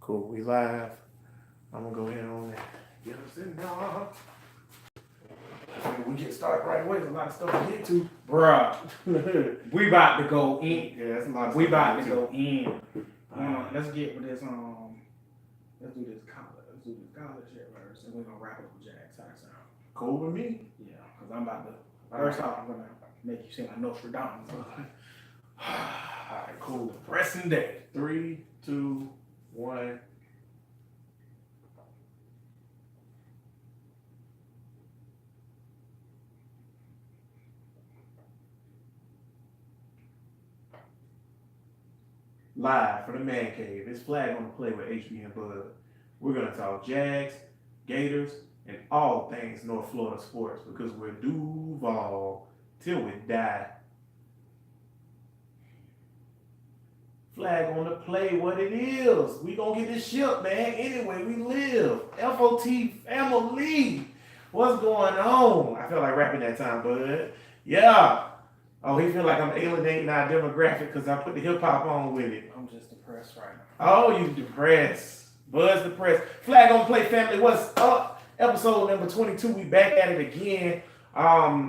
Cool, we live. I'm gonna go ahead on that. Get us in there. We get started right away. There's a lot of stuff to get to. Bruh, we about to go in. Yeah, that's a lot of We stuff about to to get go in. Alright. Let's get with this. Let's do this college. Let's do this college shit first, and we're gonna wrap up with Jags. How that sound? Cool with me. Yeah, because I'm about to. First off, I'm gonna make you seem like Nostradamus. Alright, cool. Depressing day. 3, 2, 1. Live from the man cave. It's Flag on the Play with HB and Bud. We're gonna talk Jags, Gators, and all things North Florida sports because we're Duval till we die. Flag on the Play, what it is. We gonna get this ship, man. Anyway, we live. FOT family. What's going on? I feel like rapping that time, Bud. Yeah. Oh, he feel like I'm alienating our demographic because I put the hip hop on with it. I'm just depressed right now. Oh, you depressed. Bud's depressed. Flag on the Play family, what's up? Episode number 22. We back at it again.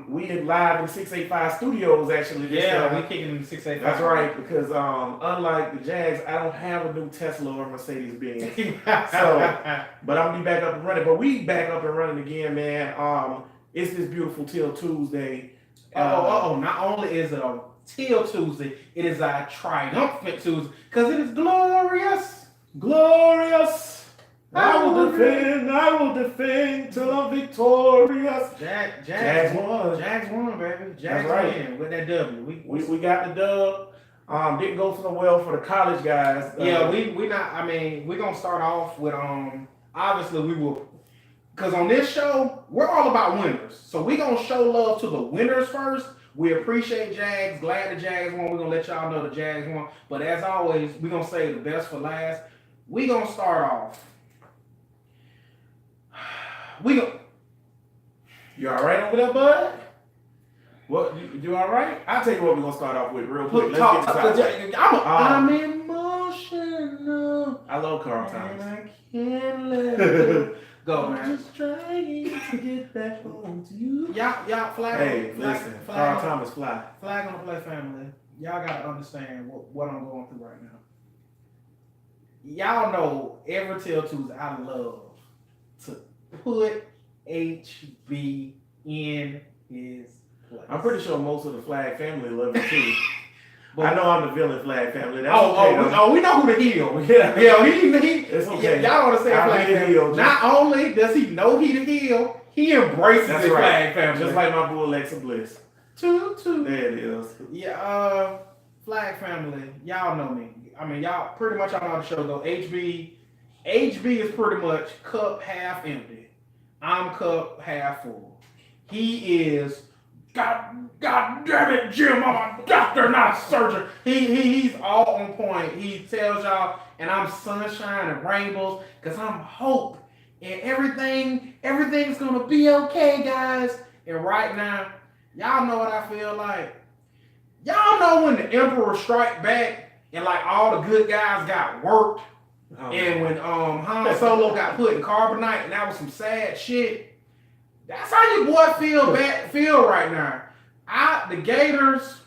We in live in 685 studios actually. Yeah, we kicking in 685. That's right, because unlike the Jags, I don't have a new Tesla or Mercedes Benz. So, but I'm gonna be back up and running. But we back up and running again, man. It's this beautiful Till Tuesday. Not only is it a Till Tuesday, it is a triumphant Tuesday because it is glorious. Glorious. I will defend till I'm victorious. Jags won. Jags won, baby. Jags win with that W. We got the dub. Didn't go so well for the college guys. Yeah, we not. I mean, we're gonna start off with obviously we will, because on this show we're all about winners. So we're gonna show love to the winners first. We appreciate Jags. Glad the Jags won. We're gonna let y'all know the Jags won. But as always, we're gonna save the best for last. We're gonna start off. You all right over there, bud? What? You all right? I'll tell you what we're gonna start off with real quick. Let's get this out. I'm emotional. I love Carl And Thomas. I can't let it go, man. I'm just trying to get back home to you. Y'all flag. Hey, listen, Carl Thomas fly. Flag on the Play family. Y'all gotta understand what I'm going through right now. Y'all know every Till Tuesday I love to put HB in his place. I'm pretty sure most of the Flag family love it too. But I know I'm the villain Flag family. That's we know who the heel. Yeah. he. It's okay. Y'all understand I'll Flag be the family. heel. Not only does he know he the heel, he embraces That's his right. Flag family. Just like my boy Alexa Bliss. Two. There it is. Yeah, Flag family, y'all know me. I mean, y'all pretty much all know the show though. HB is pretty much cup half empty. I'm cup half full. He is, God damn it, Jim, I'm a doctor, not a surgeon. He's all on point. He tells y'all, and I'm sunshine and rainbows, because I'm hope. And everything's gonna be okay, guys. And right now, y'all know what I feel like. Y'all know when the Emperor strike back and like all the good guys got worked. And when Han Solo got put in carbonite and that was some sad shit, that's how your boy feel right now. The Gators,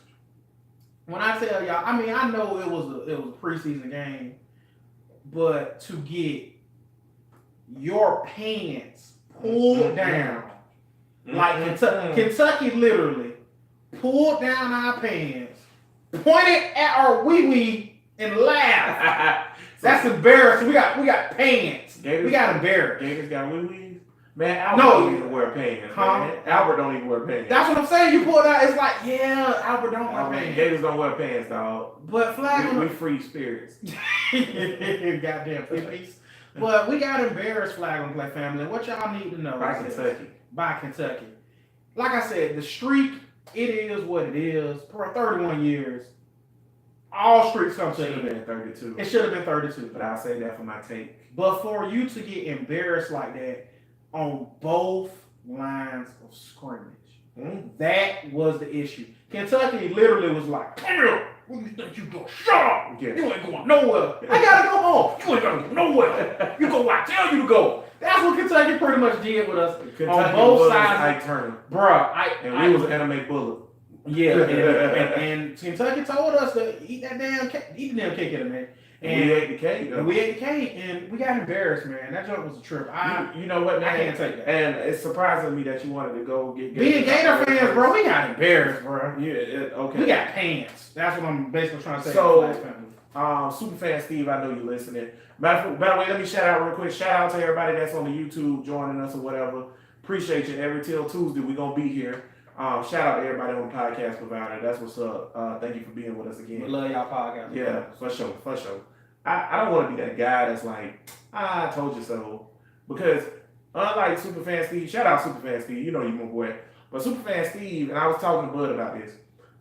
when I tell y'all, I mean I know it was a preseason game, but to get your pants pulled down, like Kentucky literally pulled down our pants, pointed at our wee and laughed. That's embarrassing. We got pants. We got embarrassed. Gators got wee-wees? Man, Albert don't even wear pants. Man. Albert don't even wear pants. That's what I'm saying. You pulled out. It's like, yeah, Albert don't wear pants. Gators don't wear pants, dog. But Flag we free spirits. Goddamn pippies. But we got embarrassed, Flag on Play family. What y'all need to know by Kentucky. Like I said, the streak, it is what it is. For 31 years, all streaks come to Should have an end. been 32. It should have been 32. But I'll say that for my take. But for you to get embarrassed like that on both lines of scrimmage, that was the issue. Kentucky literally was like, come here. Where you think you go? Shut up! Yeah. You ain't going nowhere. I gotta go home. You ain't gonna go nowhere. You go where I tell you to go. That's what Kentucky pretty much did with us Kentucky on both was sides. Ike Turner. Bruh, We was Anime Bullet. Yeah, and Kentucky told us to eat the damn cake at it, man. And we ate the cake. And we ate the cake, and we got embarrassed, man. That joke was a trip. You know what, man? I can't take that. And it's surprising me that you wanted to go get Being Gator fans, bro, we got embarrassed, bro. Yeah, okay. We got pants. That's what I'm basically trying to say. So, Superfan Steve, I know you're listening. By the way, let me shout out real quick. Shout out to everybody that's on the YouTube joining us or whatever. Appreciate you. Every till Tuesday, we're going to be here. Shout out to everybody on the podcast provider. That's what's up. Thank you for being with us again. We love y'all podcast. Yeah, for sure. I don't want to be that guy that's like, I told you so. Because unlike Superfan Steve, shout out Superfan Steve, you know you my boy. But Superfan Steve, and I was talking to Bud about this.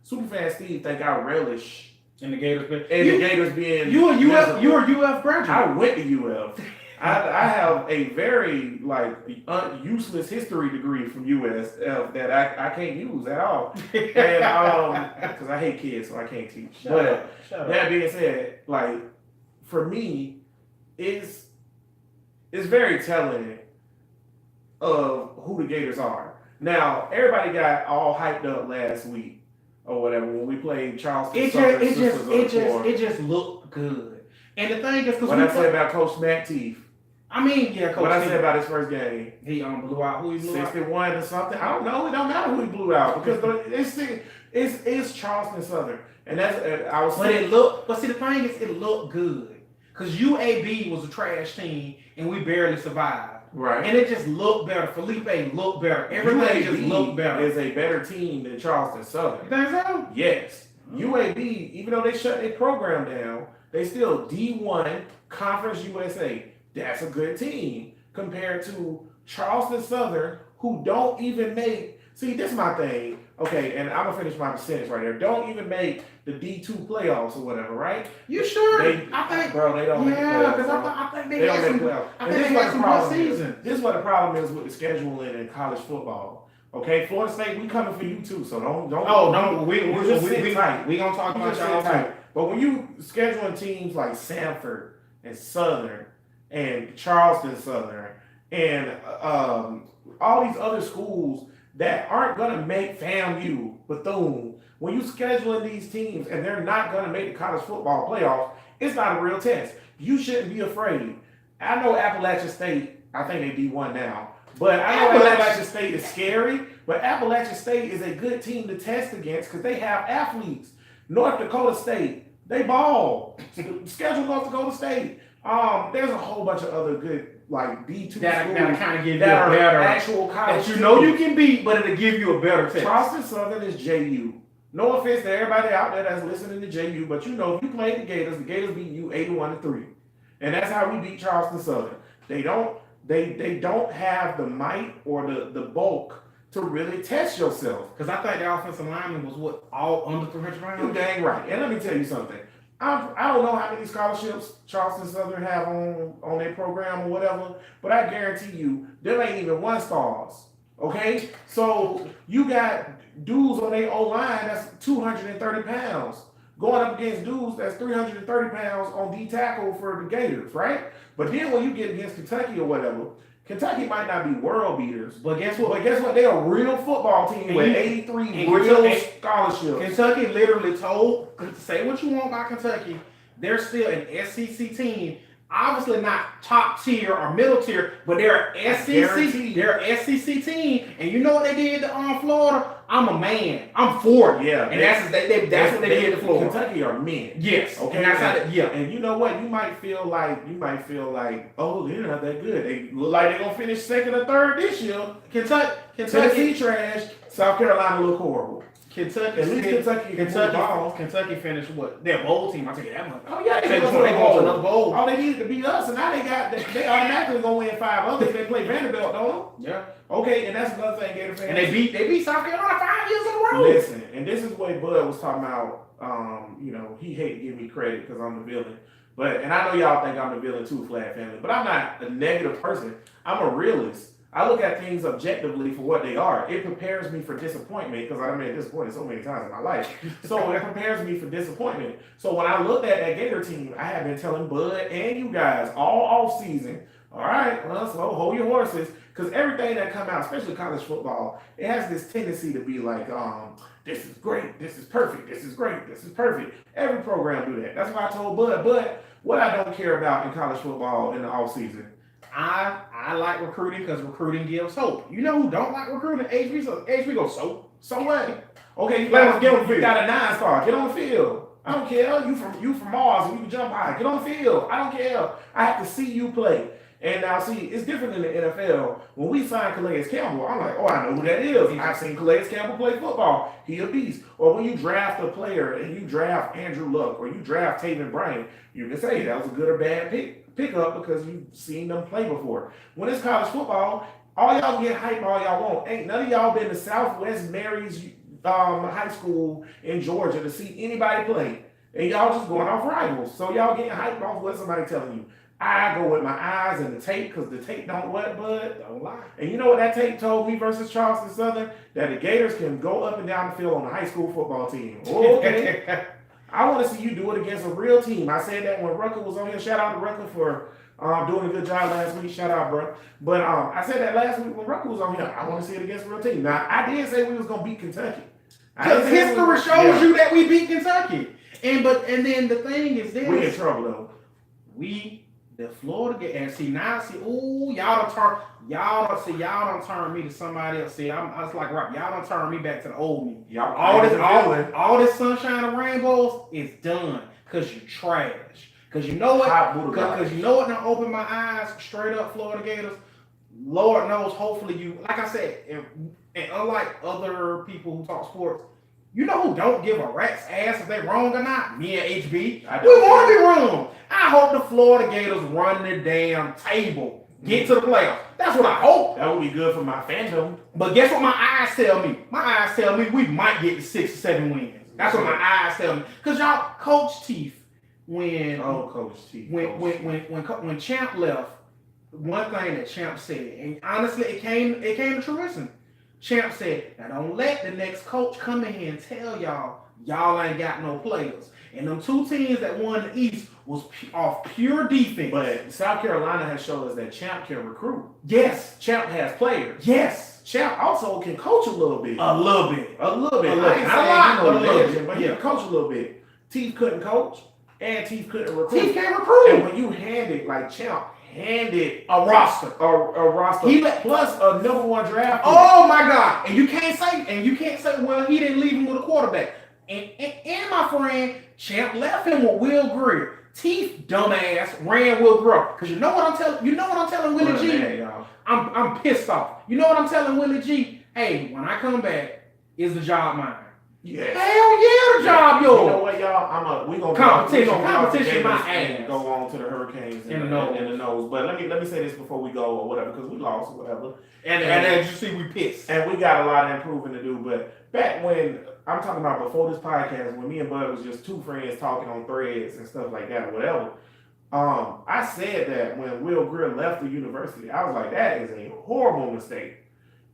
Superfan Steve think I relish in the Gators being you a UF graduate. I went to UF. I have a very useless history degree from USF that I can't use at all, and because I hate kids, so I can't teach. Shut up. That being said, for me, it's very telling of who the Gators are. Now, everybody got all hyped up last week or whatever when we played Charleston. It just looked good. And the thing is, what I said about Coach Matt Teeth. I mean, yeah, Coach. What I said about his first game. He blew out. Who he blew 61 or something. I don't know. It don't matter who he blew out because it's Charleston Southern, and that's I was. But see, the thing is, it looked good because UAB was a trash team and we barely survived. Right. And it just looked better. Felipe looked better. Everything just looked better. Is a better team than Charleston Southern. You think so? Yes. UAB, even though they shut their program down, they still D1 Conference USA. That's a good team compared to Charleston Southern, who don't even make. See, this is my thing. Okay, and I'm gonna finish my sentence right there. Don't even make the D2 playoffs or whatever, right? You sure? I think, bro, they don't. Yeah, because I think they don't make playoffs. I think they had some good seasons. This is what the problem is with the scheduling in college football. Okay, Florida State, we coming for you too. So don't. Oh no, we tight. We gonna talk about y'all too. But when you scheduling teams like Sanford and Southern and Charleston Southern and all these other schools that aren't going to make FAMU, Bethune, when you scheduling these teams and they're not going to make the college football playoffs, it's not a real test. You shouldn't be afraid. I know Appalachian State, I think they D1 now, but I know Appalachian State is scary, but Appalachian State is a good team to test against because they have athletes. North Dakota State, they ball. Schedule North Dakota State. There's a whole bunch of other good D2 schools that kind of give you that a better actual college. That you can beat, but it'll give you a better test. Charleston Southern is JU. No offense to everybody out there that's listening to JU, but if you play the Gators beat you 81-3, and that's how we beat Charleston Southern. They don't have the might or the bulk to really test yourself. Because I think the offensive lineman was all under 300 pounds. You're dang right. And let me tell you something. I don't know how many scholarships Charleston Southern have on their program or whatever, but I guarantee you, there ain't even 1 stars. Okay? So you got dudes on their O-line that's 230 pounds going up against dudes that's 330 pounds on D tackle for the Gators, right? But then when you get against Kentucky or whatever, Kentucky might not be world beaters, but guess what? They're a real football team with 83 real scholarships. Kentucky literally told, say what you want about Kentucky, they're still an SEC team. Obviously not top tier or middle tier, but they're SEC. They're an SEC team, and you know what they did to Florida? I'm a man. I'm 40. Yeah, and that's what they did to Florida. Kentucky are men. Yes. Okay. And that's and you know what? You might feel like, oh, they're not that good. They look like they're gonna finish second or third this year. Kentucky trash. South Carolina look horrible. Kentucky finished what? Their bowl team. I'll tell you that much. Oh yeah, they go to another bowl. All they needed to beat us, and now they automatically gonna win 5 others. They play Vanderbilt, don't they? Yeah. Okay, and that's another thing, Gator fans. And they beat South Carolina 5 years in a row. Listen, and this is what Bud was talking about. He hate to give me credit because I'm the villain. And I know y'all think I'm the villain too, Flat Family. But I'm not a negative person. I'm a realist. I look at things objectively for what they are. It prepares me for disappointment because I've been disappointed so many times in my life. So it prepares me for disappointment. So when I looked at that Gator team, I have been telling Bud and you guys all off season, all right, well, so hold your horses, because everything that come out, especially college football, it has this tendency to be like, this is great, this is perfect, this is great, this is perfect. Every program do that. That's why I told Bud, what I don't care about in college football in the off season. I like recruiting because recruiting gives hope. You know who don't like recruiting? HB. So HB goes, so what? Okay, you got a 9-star. Get on the field. I don't care. You from Mars and you can jump high. Get on the field. I don't care. I have to see you play. And now, see, it's different in the NFL. When we signed Calais Campbell, I'm like, oh, I know who that is. I've seen Calais Campbell play football. He a beast. Or when you draft a player and you draft Andrew Luck or you draft Taven Bryan, you can say that was a good or bad pickup because you've seen them play before. When it's college football, all y'all get hype all y'all want. Ain't none of y'all been to Southwest Mary's high school in Georgia to see anybody play. And y'all just going off rivals. So y'all getting hyped off what somebody telling you. I go with my eyes and the tape because the tape don't what, bud? Don't lie. And you know what that tape told me versus Charleston Southern? That the Gators can go up and down the field on the high school football team. Okay. I want to see you do it against a real team. I said that when Rucker was on here. Shout out to Rucker for doing a good job last week. Shout out, bro. But I said that last week when Rucker was on here. I want to see it against a real team. Now, I did say we was going to beat Kentucky. Because history shows you that we beat Kentucky. And then the thing is this. We in trouble, though. The Florida game, and y'all don't turn me to somebody else. See, I was like, right, y'all don't turn me back to the old me. All this sunshine and rainbows is done because you're trash. Because you know what? Because you know what? Now open my eyes, straight up Florida Gators. Lord knows, hopefully you, like I said, and unlike other people who talk sports, you know who don't give a rat's ass if they wrong or not? Me and HB. We want to be wrong. I hope the Florida Gators run the damn table. Get to the playoffs. That's what I hope. That would be good for my fandom. But guess what my eyes tell me? My eyes tell me we might get to 6 or 7 wins. That's what my eyes tell me. Because y'all, Coach Teeth, when Champ left, one thing that Champ said, and honestly, it came to fruition. Champ said, now don't let the next coach come in here and tell y'all ain't got no players. And them 2 teams that won the East was off pure defense. But South Carolina has shown us that Champ can recruit. Yes. Champ has players. Yes. Champ also can coach a little bit. A little bit. I ain't saying legend, but he can coach a little bit. Teeth couldn't coach, and Teeth couldn't recruit. Teeth can't recruit. And when you handed, like Champ handed a roster, plus a number 1 draft pick. Oh my God! And you can't say, well, he didn't leave him with a quarterback. And my friend Champ left him with Will Greer. Teeth dumbass ran Will Greer. Because you know what I'm telling Willie G? I'm pissed off. You know what I'm telling Willie G? Hey, when I come back, is the job mine? Yes. Hell yeah, the job yours. You know what, y'all? We gonna competition my ass. Go on to the Hurricanes in the nose. But let me say this before we go or whatever, because we lost or whatever. And as you see, we pissed. And we got a lot of improving to do. But back when I'm talking about before this podcast, when me and Bud was just 2 friends talking on threads and stuff like that or whatever. I said that when Will Greer left the university, I was like, that is a horrible mistake.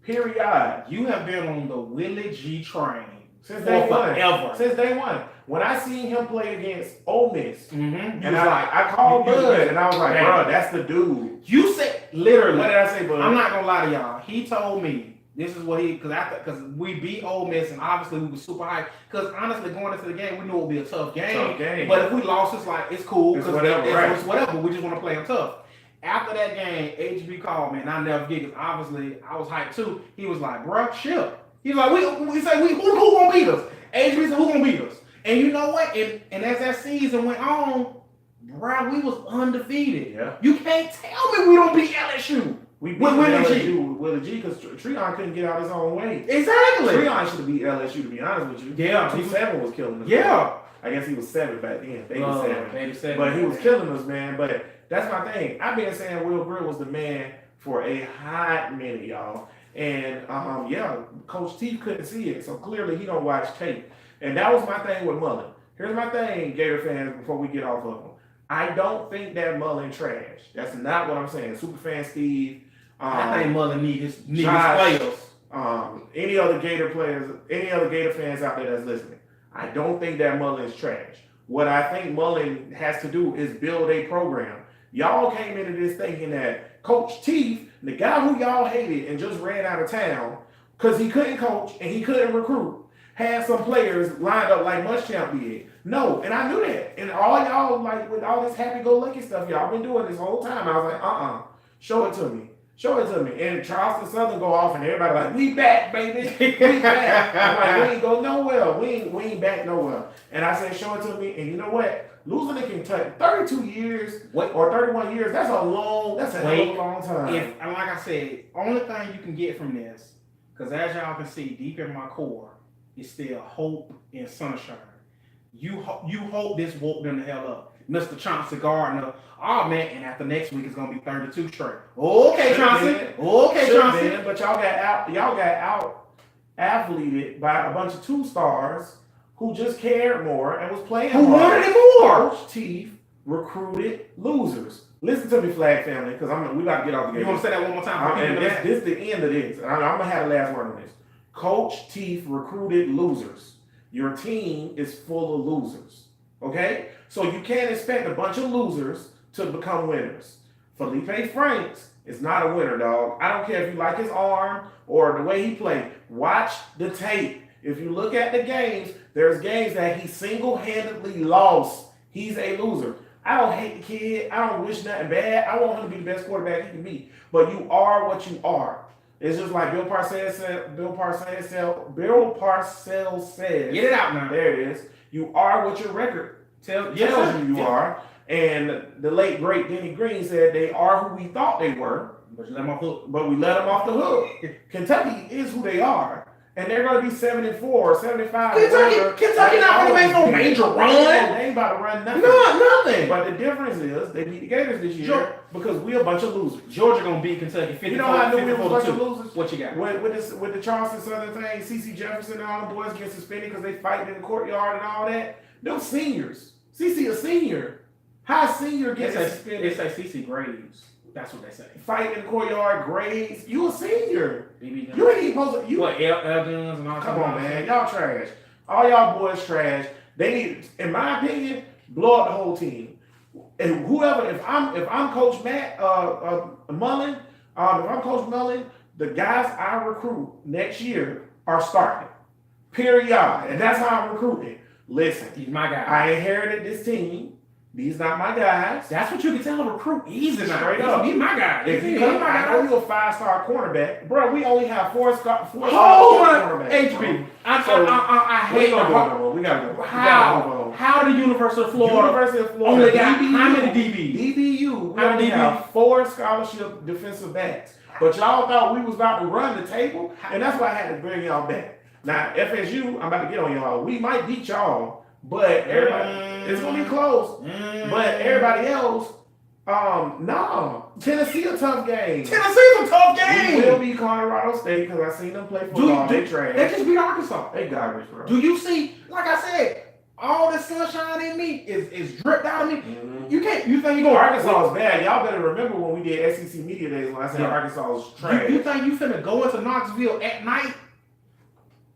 Period. You have been on the Willie G train. Since day one. When I seen him play against Ole Miss, and I called Bud, and I was like, bro, that's the dude. You said, literally. What did I say, Bud? I'm not going to lie to y'all. He told me, this is what because we beat Ole Miss, and obviously we were super hyped. Because honestly, going into the game, we knew it would be a tough game. But if we lost, it's like, it's cool. It's whatever, it's whatever. We just want to play them tough. After that game, HB called me, and I never forget, because obviously I was hyped too. He was like, bro, chill. He's like, who gonna beat us? HB said, who gonna beat us? And you know what? And as that season went on, bro, we was undefeated. Yeah. You can't tell me we don't beat LSU. We beat LSU with Willie G because Treon couldn't get out his own way. Exactly. Treon should have beat LSU, to be honest with you. Yeah. 2-7 was killing us. Yeah. I guess he was 7 back then. Baby 7. But he was killing us, man. But that's my thing. I've been saying Will Greer was the man for a hot minute, y'all. And Coach T couldn't see it, so clearly he don't watch tape. And that was my thing with Mullen. Here's my thing, Gator fans, before we get off of him. I don't think that Mullen trash. That's not what I'm saying. Superfan Steve, I think Mullen need his Josh, players. Any other Gator players, any other Gator fans out there that's listening, I don't think that Mullen is trash. What I think Mullen has to do is build a program. Y'all came into this thinking that Coach Teeth, the guy who y'all hated and just ran out of town because he couldn't coach and he couldn't recruit, had some players lined up like Muschamp did. No, and I knew that. And all y'all, like with all this happy-go-lucky stuff y'all been doing this whole time, I was like, show it to me. Show it to me. And Charleston Southern go off and everybody like, we back, baby. We back. I'm like, we ain't go nowhere. We ain't back nowhere. And I said, show it to me. And you know what? Losing to Kentucky, 32 years or 31 years, that's a hell of a long time. And like I said, only thing you can get from this, because as y'all can see, deep in my core, is still hope and sunshine. You hope this woke them the hell up. Mr. Chauncey Gardner, oh man, and after next week it's gonna be 32 straight. Okay, Chauncey. Okay, Chauncey. But y'all got out athleted by a bunch of 2-stars who just cared more and was playing. Who wanted it more? Coach Teeth recruited losers. Listen to me, Flag family, because we about to get off the game. You want to say that one more time? And this is the end of this. I'm gonna have the last word on this. Coach Teeth recruited losers. Your team is full of losers. Okay? So you can't expect a bunch of losers to become winners. Felipe Franks is not a winner, dog. I don't care if you like his arm or the way he played. Watch the tape. If you look at the games, there's games that he single-handedly lost. He's a loser. I don't hate the kid. I don't wish nothing bad. I want him to be the best quarterback he can be. But you are what you are. It's just like Bill Parcells says. Get it out now. There it is. You are what your record tells you are. And the late, great Denny Green said they are who we thought they were. But we let them off the hook. Kentucky is who they are. And they're going to be 74, 75. Kentucky not going to make no major run. They ain't about to run nothing. Nothing. But the difference is they beat the Gators this year because we a bunch of losers. Georgia going to beat Kentucky 54. You know how I knew we were a bunch of losers? What you got? With the Charleston Southern thing, C.C. Jefferson and all the boys get suspended because they fight in the courtyard and all that. Those seniors. C.C. a senior. How a senior gets suspended? They say C.C. Graves. That's what they say. Fight in the courtyard, grades. You a senior. You ain't even supposed to. What, L guns and all that? Come on, man. Y'all trash. All y'all boys trash. They need, in my opinion, blow up the whole team. And whoever, if I'm Coach Mullen, if I'm Coach Mullen, the guys I recruit next year are starting. Period. And that's how I'm recruiting. Listen, he's my guy. I inherited this team. These not my guys. That's what you can tell a recruit easy now. Straight up. He's my guy. If you come, I know you're a 5-star cornerback. Bro, we only have 4-star cornerbacks. HB. I hate the We gotta go. How the University of Florida only got how many DBs? DBU. We only have 4 scholarship defensive backs. But y'all thought we was about to run the table, and that's why I had to bring y'all back. Now, FSU, I'm about to get on y'all. We might beat y'all. But everybody, it's gonna be close. But everybody else, no. Tennessee a tough game. Tennessee's a tough game. We will be Colorado State because I seen them play football. They trash. They just beat Arkansas. They garbage, bro. Do you see? Like I said, all the sunshine in me is dripped out of me. Mm-hmm. You think you gonna Arkansas is bad? Y'all better remember when we did SEC Media Days when I said Arkansas was trash. You think you finna go into Knoxville at night?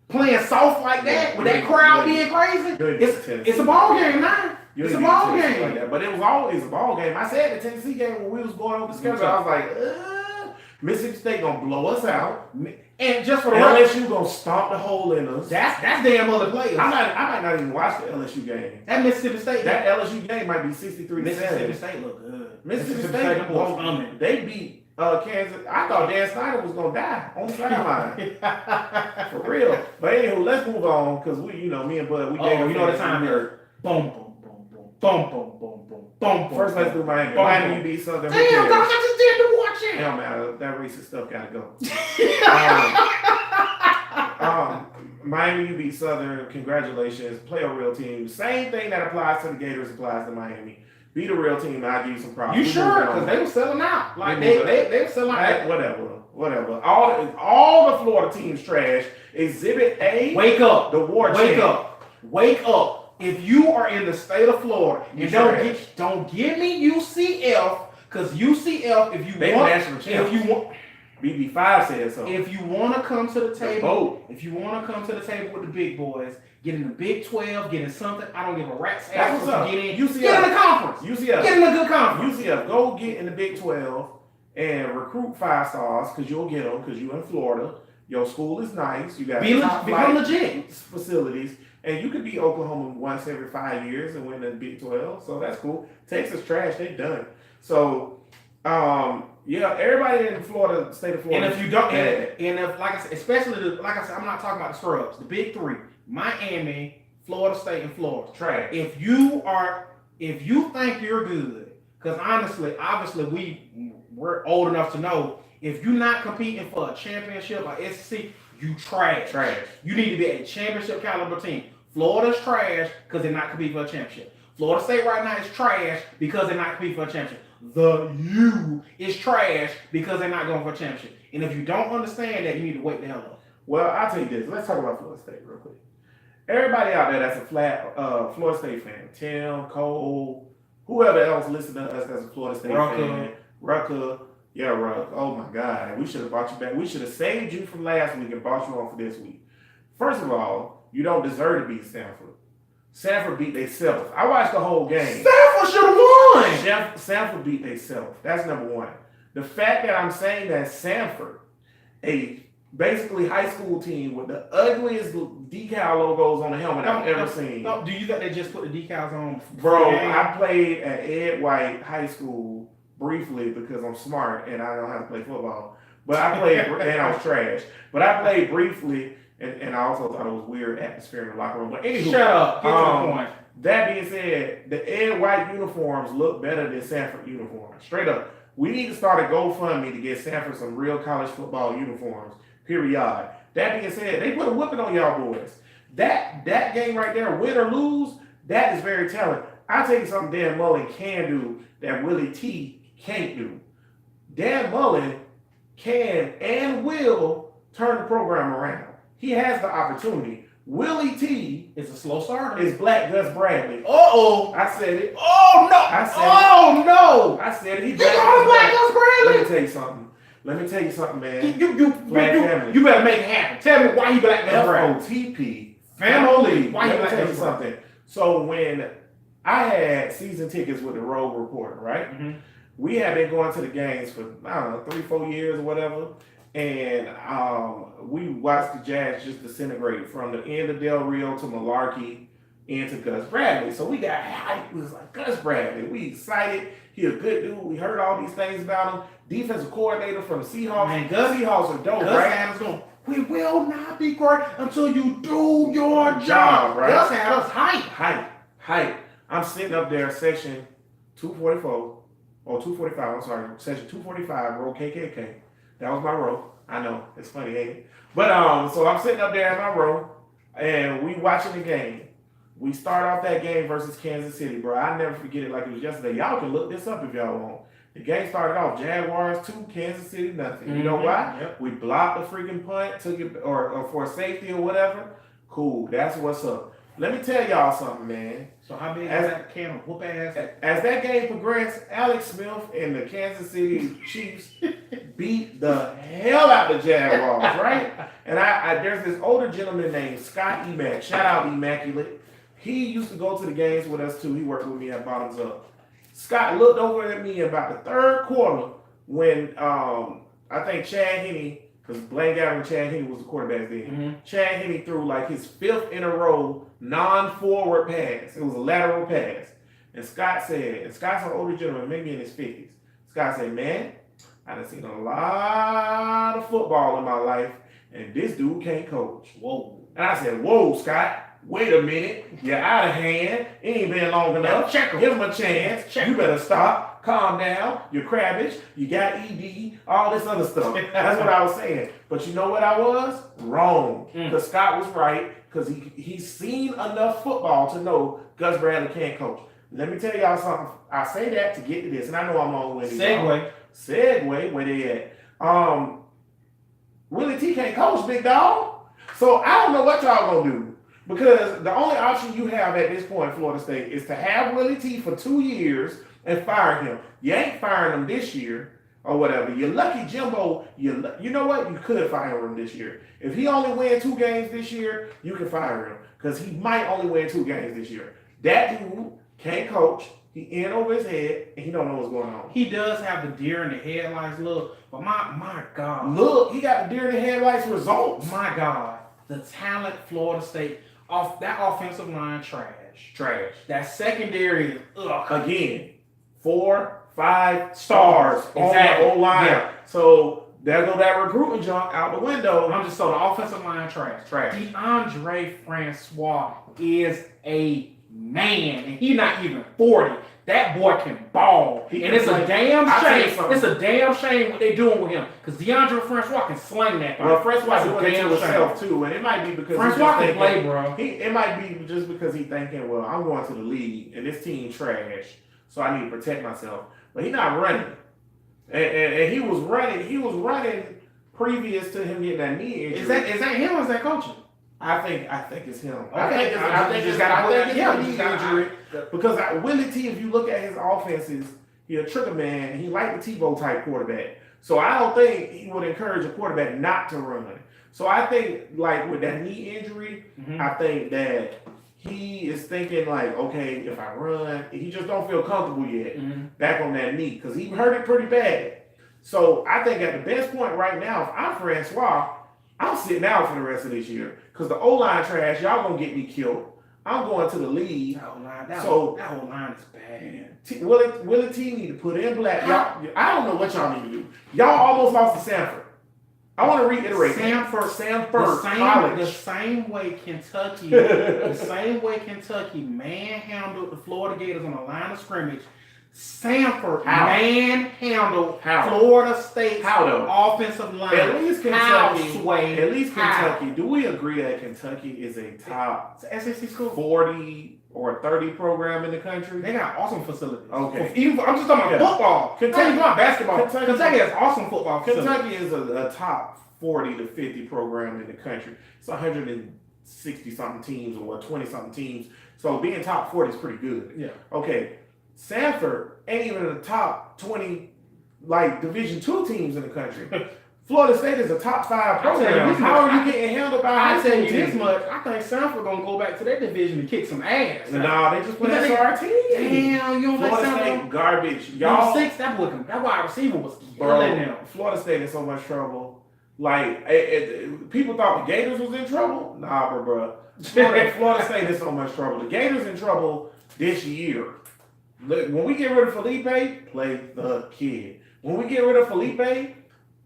Playing soft like that with that crowd being crazy, it's a ball game now. It's a ball game. Like that. But it was always a ball game. I said the Tennessee game when we was going over the schedule, I was like, Mississippi State gonna blow us out, and just for the LSU gonna stomp the hole in us. That's damn other players. I might not even watch the LSU game. That Mississippi State, that LSU game might be 63-7. Mississippi State look good. Mississippi State, they beat. Kansas, I thought Dan Snyder was gonna die on the sideline. For real. But anywho, let's move on because me and Bud, we gave you know the time here. Boom, boom, boom, boom, boom, boom, boom, boom, boom. First, let's do Miami. Miami beat Southern. Damn, dog, I just did to watch it. It don't matter. That racist stuff gotta go. Miami beat Southern. Congratulations. Play a real team. Same thing that applies to the Gators applies to Miami. Be the real team, and I'll give you some props. You sure? Because they were selling out. Like they were selling out. Whatever. All the Florida teams trash. Exhibit A. Wake up. The war. Wake up. If you are in the state of Florida, you don't give me UCF because UCF. If you want, BB5 said so. If you want to come to the The table, vote. if you want to come to the table with the big boys, get in the Big 12, get in something. I don't give a rat's That's ass what's if up. you get in. UCF. Get in the conference. UCF. Get in a good conference. UCF. Go get in the Big 12 and recruit 5 stars because you'll get them because you're in Florida. Your school is nice. You got Become legit facilities. And you could beat Oklahoma once every 5 years and win the Big 12. So that's cool. Texas trash. They done. So, yeah, everybody in Florida, state of Florida. And if you don't, and if, like I said, especially like I said, I'm not talking about the scrubs. The big three: Miami, Florida State, and Florida. Trash. If you think you're good, because honestly, obviously we're old enough to know if you're not competing for a championship or SEC, you trash. Trash. You need to be a championship caliber team. Florida's trash because they're not competing for a championship. Florida State right now is trash because they're not competing for a championship. The U is trash because they're not going for a championship. And if you don't understand that, you need to wake the hell up. Well, I'll tell you this. Let's talk about Florida State real quick. Everybody out there that's a Florida State fan, Tim, Cole, whoever else listening to us that's a Florida State fan, Rucker. Yeah, Ruck. Oh my God. We should have brought you back. We should have saved you from last week and brought you on for this week. First of all, you don't deserve to beat Stanford. Stanford beat themselves. I watched the whole game. Stanford should have won. Stanford beat themselves. That's number one. The fact that I'm saying that Stanford, a basically high school team with the ugliest decal logos on the helmet I've ever seen. No, do you think they just put the decals on? Bro, I played at Ed White High School briefly because I'm smart and I know how to play football. But I played, and I was trash. But I played briefly. And I also thought it was weird atmosphere in the locker room. But anywho, shut up. Get to the point. That being said, the Ed White uniforms look better than Stanford uniforms. Straight up. We need to start a GoFundMe to get Stanford some real college football uniforms. Period. That being said, they put a whipping on y'all boys. That game right there, win or lose, that is very telling. I'll tell you something Dan Mullen can do that Willie T can't do. Dan Mullen can and will turn the program around. He has the opportunity. Willie T is a slow starter. Is Black Gus Bradley. Uh-oh. I said it. Oh, no. I said it. No. I said it. He Black Gus Bradley. Let me tell you something, man. You better make it happen. Tell me why he Black Gus Bradley. FOTP. Family. Why Let me tell you something. So when I had season tickets with the Road Reporter, right? Mm-hmm. We had been going to the games for, I don't know, 3-4 years or whatever. And we watched the Jags just disintegrate from the end of Del Rio to Malarkey into Gus Bradley. So we got hyped. It was like, Gus Bradley. We excited. He a good dude. We heard all these things about him. Defensive coordinator from the Seahawks. Man, Gus Seahawks are dope, Gus right? Adams going, we will not be great until you do your job. Right? Gus Adams hype. I'm sitting up there, section 244, or 245, I'm sorry, section 245, row KKK. That was my row. I know, it's funny, ain't it? But so I'm sitting up there in my row, and we watching the game. We start off that game versus Kansas City, bro. I never forget it like it was yesterday. Y'all can look this up if y'all want. The game started off Jaguars 2, Kansas City nothing. You know why? Yep. We blocked the freaking punt, took it or for safety or whatever. Cool, that's what's up. Let me tell y'all something, man. So how big is that can of whoop ass? As that game progressed, Alex Smith and the Kansas City Chiefs beat the hell out the Jaguars, right? And I there's this older gentleman named Scott Emack. Shout out Immaculate. He used to go to the games with us too. He worked with me at Bottoms Up. Scott looked over at me about the third quarter when I think Chad Henne, because Blaine Gabbert and Chad Henne was the quarterback then. Mm-hmm. Chad Henne threw like his 5th in a row non-forward pass. It was a lateral pass. And Scott's an older gentleman, maybe in his 50s. Scott said, man, I done seen a lot of football in my life, and this dude can't coach. Whoa. And I said, whoa, Scott, wait a minute. You're out of hand. It ain't been long enough. Give him a chance. You better stop. Calm down. You're crabbish. You got ED. All this other stuff. That's what I was saying. But you know what I was? Wrong. Because Scott was right. Because he's seen enough football to know Gus Bradley can't coach. Let me tell y'all something. I say that to get to this. And I know I'm on with it. Segue. Where they at? Willie T can't coach, big dog. So I don't know what y'all gonna do. Because the only option you have at this point, Florida State, is to have Willie T for 2 years and fire him. You ain't firing him this year. or whatever. You're lucky Jimbo, you know what? You could fire him this year. If he only win 2 games this year, you can fire him because he might only win 2 games this year. That dude can't coach. He in over his head, and he don't know what's going on. He does have the deer in the headlights look, but my God. Look, he got the deer in the headlights results. My God. The talent Florida State, off that offensive line, trash. That secondary is, Again, 4, 5 stars on the O-line. Yeah. So there go that recruiting junk out the window. I'm just so the offensive line trash. DeAndre Francois is a man, and he's not even 40. That boy can ball, and it's a damn shame. It's a damn shame what they doing with him, because DeAndre Francois can sling that. Well, Francois doing it to himself too, and it might be because Francois can play, bro. It might be just because he's thinking, well, I'm going to the league, and this team trash, so I need to protect myself. But he's not running, and he was running. He was running previous to him getting that knee injury. Is that him or is that coaching? I think it's him. Okay. I think it's a knee injury. Because Willie T, if you look at his offenses, he's a trigger man, and he like the Tebow type quarterback. So I don't think he would encourage a quarterback not to run. So I think, like, with that knee injury, I think that he is thinking, like, okay, if I run, he just don't feel comfortable yet back on that knee, because he hurt it pretty bad. So I think at the best point right now, if I'm Francois, I'm sitting out for the rest of this year, because the O-line trash, y'all gonna get me killed. I'm going to the league. That O-line is bad. Willie T need to put in black. Y'all, I don't know what y'all need to do. Y'all almost lost to Sanford. I want to reiterate. Sanford College. The same way Kentucky manhandled the Florida Gators on the line of scrimmage. Sanford manhandled Florida State's offensive line. At least Kentucky. Do we agree that Kentucky is a top SEC school 40 or 30 program in the country? They got awesome facilities. Okay. I'm just talking about football. Kentucky's not basketball. Kentucky has awesome football facilities. Kentucky is a top 40 to 50 program in the country. It's 160-something teams or 20-something teams. So being top 40 is pretty good. Yeah. Okay. Sanford ain't even in the top 20, like, Division II teams in the country. Florida State is a top 5 program. How are you getting handled by? I tell you this much. I think Sanford gonna go back to their division to kick some ass. No, they just put SRT. Damn, you don't like Florida Sanford? State garbage. Y'all 6, that wide receiver was killing them. Florida State in so much trouble. Like, people thought the Gators was in trouble. Nah, bro. Florida State is so much trouble. The Gators in trouble this year. Look, when we get rid of Felipe, play the kid. When we get rid of Felipe,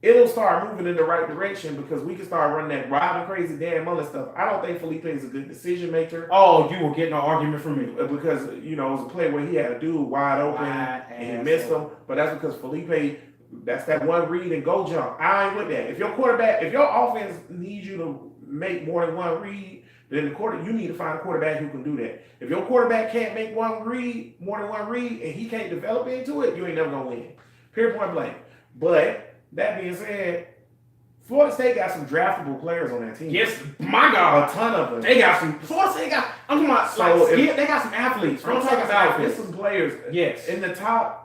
it'll start moving in the right direction, because we can start running that Robin crazy Dan Mullen stuff. I don't think Felipe is a good decision maker. Oh, you will get no argument from me. Because, it was a play where he had a dude wide open and he missed him. But that's because Felipe, that's that one read and go jump. I ain't with that. If your offense needs you to make more than one read, then you need to find a quarterback who can do that. If your quarterback can't make more than one read, and he can't develop into it, you ain't never gonna win. Period, point blank. But that being said, Florida State got some draftable players on that team. Yes, my God, a ton of them. They got some. Florida State got. I'm talking about they got some athletes. Florida State got some players. Yes, in the top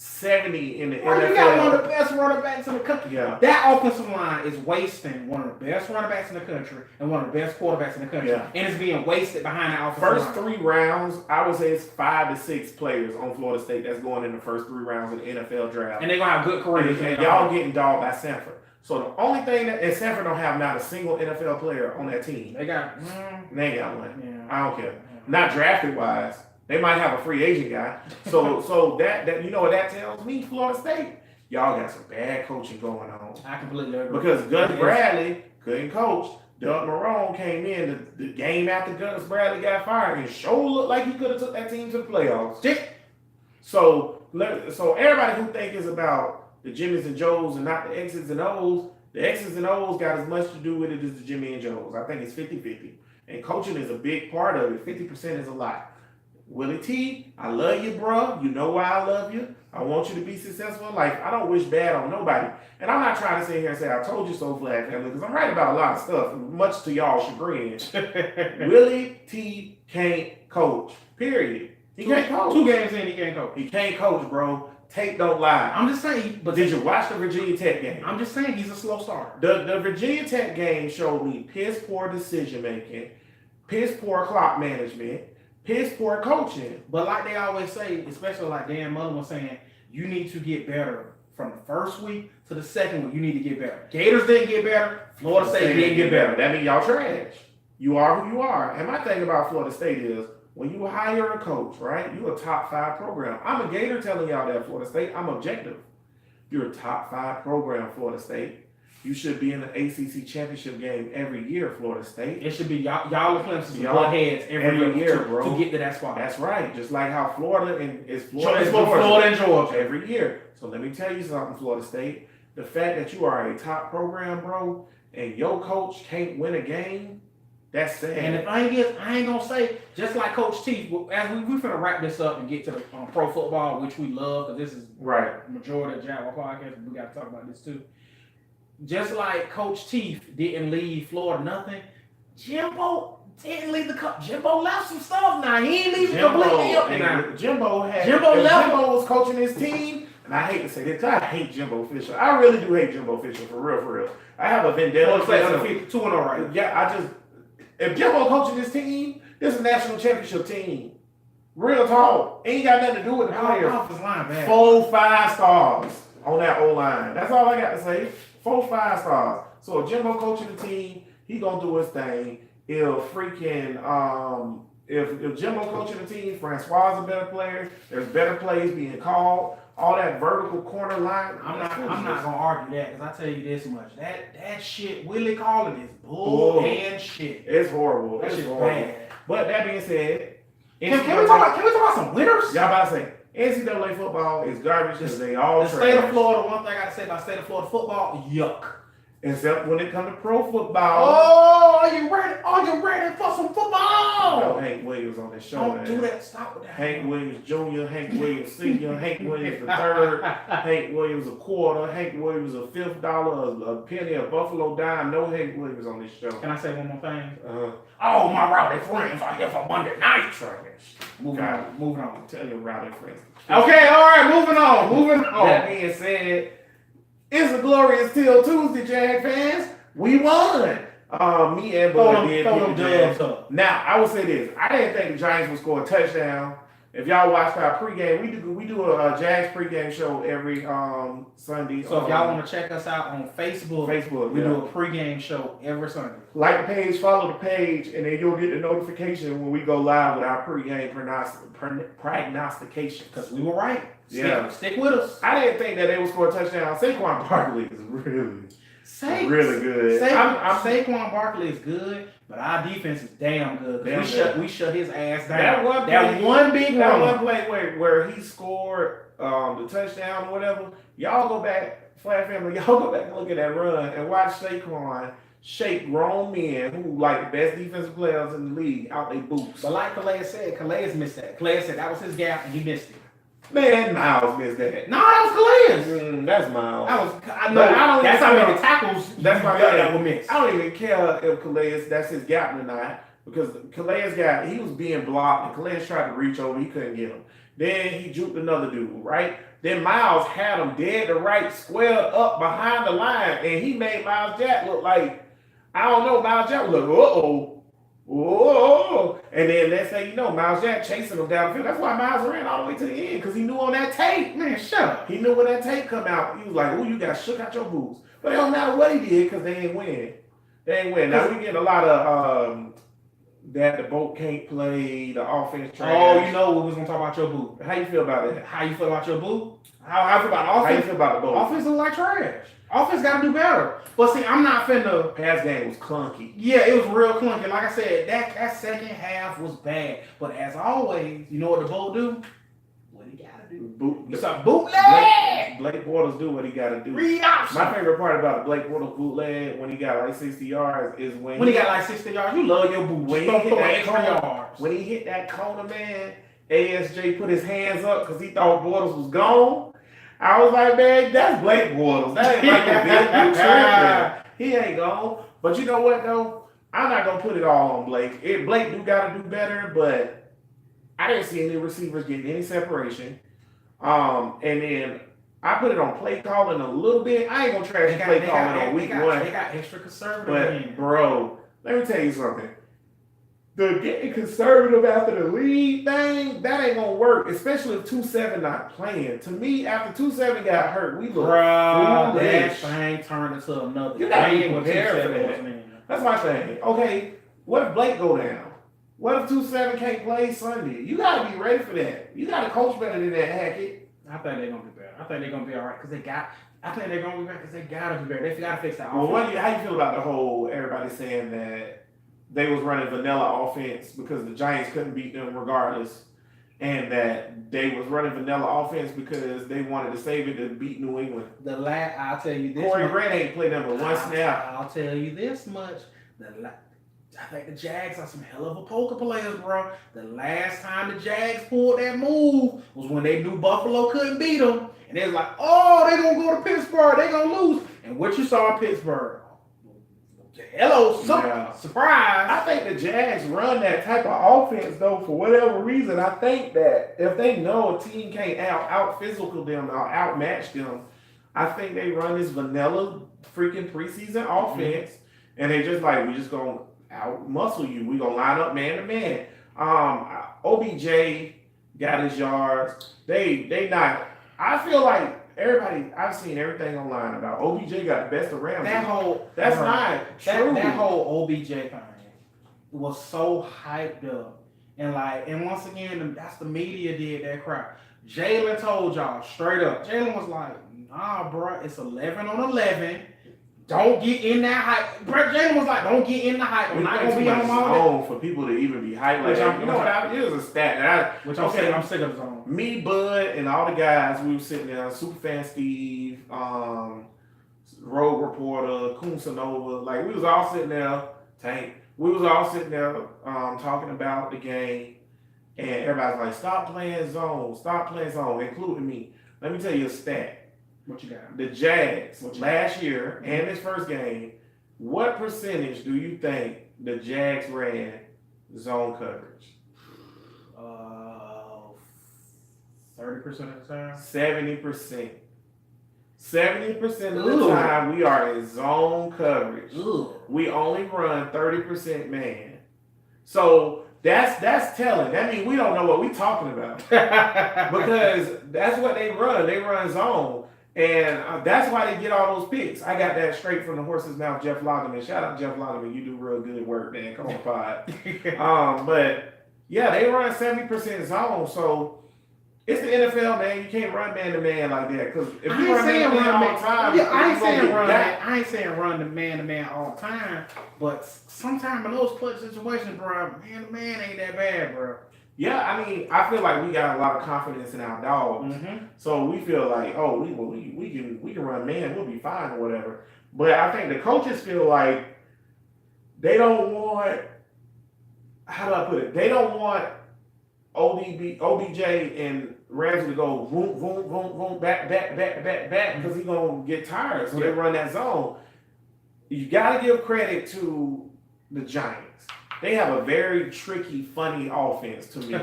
70 in the NFL. You got one of the best running backs in the country. Yeah. That offensive line is wasting one of the best running backs in the country and one of the best quarterbacks in the country. Yeah. And it's being wasted behind the offensive line. First 3 rounds, I would say it's 5 to 6 players on Florida State that's going in the first 3 rounds of the NFL draft. And they're going to have good careers. And y'all getting dogged by Sanford. So the only thing and Sanford don't have not a single NFL player on that team. They got they ain't got one. Yeah. I don't care. Yeah. Not drafted wise. They might have a free agent guy. So that you know what that tells me, Florida State? Y'all got some bad coaching going on. I completely agree. Because Gus Bradley couldn't coach. Doug Marrone came in the game after Gus Bradley got fired and sure looked like he could have took that team to the playoffs. So everybody who think it's about the Jimmys and Joes and not the X's and O's, the X's and O's got as much to do with it as the Jimmy and Joes. I think it's 50-50. And coaching is a big part of it. 50% is a lot. Willie T, I love you, bro. You know why I love you. I want you to be successful in life. I don't wish bad on nobody. And I'm not trying to sit here and say, I told you so, Flag Family, because I'm right about a lot of stuff, much to y'all chagrin. Willie T can't coach, period. He can't coach. 2 games in, he can't coach. He can't coach, bro. Tape don't lie. I'm just saying. But did you watch the Virginia Tech game? I'm just saying he's a slow starter. The Virginia Tech game showed me piss poor decision making, piss poor clock management, piss poor coaching. But like they always say, especially like Dan Mullen was saying, you need to get better from the first week to the second week. You need to get better. Gators didn't get better. Florida State didn't get better. That means y'all trash. You are who you are. And my thing about Florida State is when you hire a coach, right? You're a top 5 program. I'm a Gator telling y'all that, Florida State. I'm objective. You're a top 5 program, Florida State. You should be in the ACC championship game every year, Florida State. It should be y'all are playing some butt heads every year, bro, to get to that spot. That's right. Just like how Florida and Florida and Georgia every year. So let me tell you something, Florida State. The fact that you are a top program, bro, and your coach can't win a game, that's sad. And the thing is, I ain't gonna say, just like Coach T, as we're finna wrap this up and get to the pro football, which we love, because this is right. The majority of the Jaguar podcast, we gotta talk about this too. Just like Coach Teeth didn't leave Florida nothing, Jimbo didn't leave the cup. Jimbo left some stuff now. He ain't leaving completely empty now. Jimbo left. Jimbo was coaching his team, and I hate to say this, I hate Jimbo Fisher. I really do hate Jimbo Fisher, for real. I have a vendetta. 2-0 right. Yeah, if Jimbo coaching this team, this is a national championship team. Real talk. Ain't got nothing to do with the players. 4 5-stars on that O-line. That's all I got to say. 4 5-stars. So if Jimbo coaching the team, he gonna do his thing. If Jimbo coaching the team, Francois is a better player. There's better plays being called. All that vertical corner line. I'm not gonna argue that, because I tell you this much. That shit Willie calling is bull and shit. It's horrible. That it's shit's horrible. bad. But that being said, can we talk about some winners? Y'all about to say NCAA football is garbage because they all the state of Florida. One thing I gotta say about state of Florida football, yuck. Except when it comes to pro football. Oh, are you ready? Are you ready for some football? No, Hank Williams on this show. Don't do that. Stop with that. Hank Williams Jr., Hank Williams Sr., Hank Williams the third, Hank Williams a quarter, Hank Williams a $5, a penny, a Buffalo dime. No Hank Williams on this show. Can I say one more thing? Oh, my rowdy friends are here for Monday night trash. Moving on. Tell your rowdy friends. Okay, all right, moving on. That being said, it's a glorious Till Tuesday, Jag fans. We won. Me and Bud did get the Jags up. Now, I will say this. I didn't think the Giants would score a touchdown. If y'all watched our pregame, we do a Jags pregame show every Sunday. So if y'all want to check us out on Facebook, we do a pregame show every Sunday. Like the page, follow the page, and then you'll get the notification when we go live with our pregame prognostication. Because we were right. Yeah. Stick with us. I didn't think that they would score a touchdown. Saquon Barkley is really good. Saquon Barkley is good, but our defense is damn good. We shut his ass down. That one play where he scored the touchdown or whatever. Y'all go back, Flat Family. Y'all go back and look at that run and watch Saquon shake grown men who like the best defensive players in the league out their boots. But like Calais said, Calais missed that. Calais said that was his gap and he missed it. Man, Miles missed that. No, that was Calais. That's Miles. That's how many tackles. That's my that were missed. I don't even care if Calais that's his gap or not, because Calais he was being blocked and Calais tried to reach over, he couldn't get him. Then he juked another dude, right? Then Miles had him dead to right, squared up behind the line, and he made Miles Jack look like, I don't know, Miles Jack was like, whoa. And then next thing you know, Miles Jack chasing him down the field. That's why Miles ran all the way to the end, because he knew on that tape. Man, shut up. He knew when that tape come out, he was like, you got shook out your boots. But it don't matter what he did, because they ain't win. Now, we get a lot of that the boat can't play, the offense trash. Oh, you know we was going to talk about your boot. How you feel about that? How you feel about your boot? How I feel about the offense? How you feel about the boat? Offense look like trash. Offense got to do better. But see, I'm not finna. Pass game was clunky. Yeah, it was real clunky. Like I said, that second half was bad. But as always, you know what the Bull do? What he got to do. It's a bootleg. Blake Bortles do what he got to do. Reaction. My favorite part about the Blake Bortles bootleg when he got like 60 yards is when he got like 60 yards. You love your boot. When he hit that corner, man, ASJ put his hands up because he thought Bortles was gone. I was like, man, that's Blake Bortles. That ain't like a big trick. He ain't gone. But you know what, though? I'm not going to put it all on Blake. Blake do got to do better, but I didn't see any receivers getting any separation. And then I put it on play calling a little bit. I ain't gonna trash play calling on week one. They got extra conservative. But bro, let me tell you something. The getting conservative after the lead thing, that ain't gonna work, especially if 2-7 not playing. To me, after 2-7 got hurt, we look foolish. That thing turned into another. You gotta be prepared for that. That's my thing. Okay, what if Blake go down? What if 2-7 can't play Sunday? You gotta be ready for that. You gotta coach better than that, Hackett. I think they're gonna be better. I think they're gonna be all right because they got. I think they're gonna be better because they gotta be better. They gotta fix that. Well, how you feel about the whole everybody saying that they was running vanilla offense because the Giants couldn't beat them regardless, and that they was running vanilla offense because they wanted to save it to beat New England? I'll tell you this. Corey Grant ain't played number one snap. I'll tell you this much. I think the Jags are some hell of a poker players, bro. The last time the Jags pulled that move was when they knew Buffalo couldn't beat them. And they was like, oh, they going to go to Pittsburgh. They going to lose. And what you saw in Pittsburgh, hello, surprise. I think the Jags run that type of offense, though, for whatever reason. I think that if they know a team can't out-physical them or outmatch them, I think they run this vanilla freaking preseason offense. And they just like, we just going to out-muscle you. We going to line up man-to-man. OBJ got his yards. They not, I feel like everybody, I've seen everything online about OBJ got the best of Ramsey. That's not true. That whole OBJ thing was so hyped up. And once again, that's the media did that crap. Jalen told y'all straight up. Jalen was like, nah, bro, it's 11 on 11. Don't get in that hype. Brett Jalen was like, don't get in the hype. I'm not going to be on my own for people to even be hyped. Like, you know what? Here's a stat. I'm sick of zone. Me, Bud, and all the guys, we were sitting there, Superfan Steve, Road Reporter, Kunsanova, like we was all sitting there, Tank. We was all sitting there talking about the game, and everybody's like, stop playing zone, including me. Let me tell you a stat. What you got? The Jags last year and this first game, what percentage do you think the Jags ran zone coverage? 30% of the time? 70%. 70% of the time we are in zone coverage. We only run 30% man. So that's telling. That means we don't know what we're talking about. Because that's what they run. They run zone. And that's why they get all those picks. I got that straight from the horse's mouth, Jeff Loggeman. Shout out Jeff Loggeman. You do real good work, man. Come on, pod. But yeah, they run 70% zone. So it's the NFL, man. You can't run man to man like that. Because if you run man to man all the time, I ain't saying run the man to man all the time. But sometimes in those clutch situations, bro, man to man ain't that bad, bro. Yeah, I mean, I feel like we got a lot of confidence in our dogs, so we feel like, oh, we can run man, we'll be fine or whatever. But I think the coaches feel like they don't want, how do I put it? They don't want OBJ and Ramsey to go boom, boom, boom, boom, back, because he's gonna get tired. So they run that zone. You got to give credit to the Giants. They have a very tricky, funny offense to me.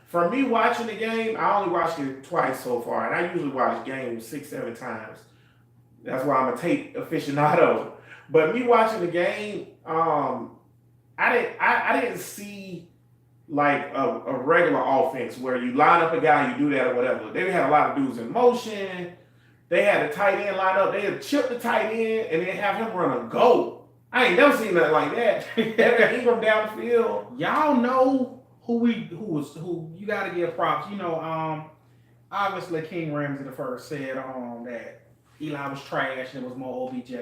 For me watching the game, I only watched it twice so far, and I usually watch games 6-7 times. That's why I'm a tape aficionado. But me watching the game, I didn't see like a regular offense where you line up a guy, you do that or whatever. They had a lot of dudes in motion. They had a tight end line up. They had chipped the tight end and then have him run a go. I ain't never seen nothing like that. Evan Ingram down the field. Y'all know who you gotta give props. You know, obviously King Ramsey the first said that Eli was trash and it was more OBJ.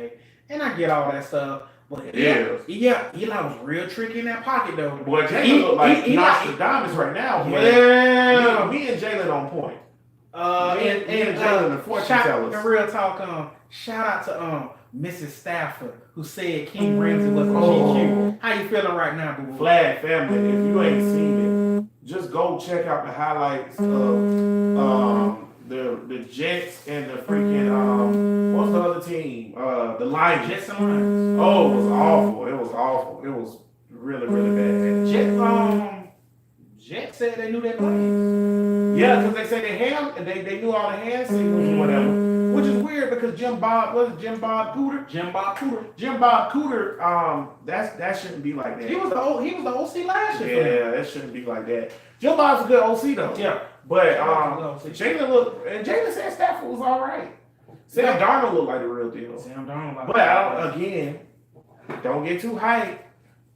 And I get all that stuff. But Eli was real tricky in that pocket though. Boy, Jalen look like Nostradamus right now. Yeah. Me and Jalen on point. And Jalen, the fortune tellers. In real talk, shout out to Mrs. Stafford, who said King Ramsey was a GQ. How you feeling right now, boo? Flag family, if you ain't seen it, just go check out the highlights of the Jets and the freaking what's the other team? The Lions. Jets and Lions. Oh, it was awful. It was really, really bad. Jets said they knew they played. Yeah, because they say they knew all the hand signals or whatever, which is weird because Jim Bob Cooter? Jim Bob Cooter, that shouldn't be like that. He was the OC last year. Yeah, that shouldn't be like that. Jim Bob's a good OC though. Yeah. But Jalen said Stafford was all right. Sam Darnold looked like the real deal. But don't get too hyped.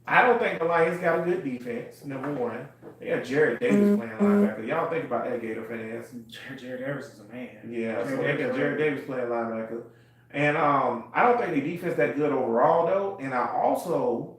I don't think the Lions got a good defense, number one. They got Jared Davis playing linebacker. Y'all think about that, Gator fans. Jared Davis is a man. Yeah, so they got Jared Davis playing linebacker. And I don't think the defense that good overall, though. And I also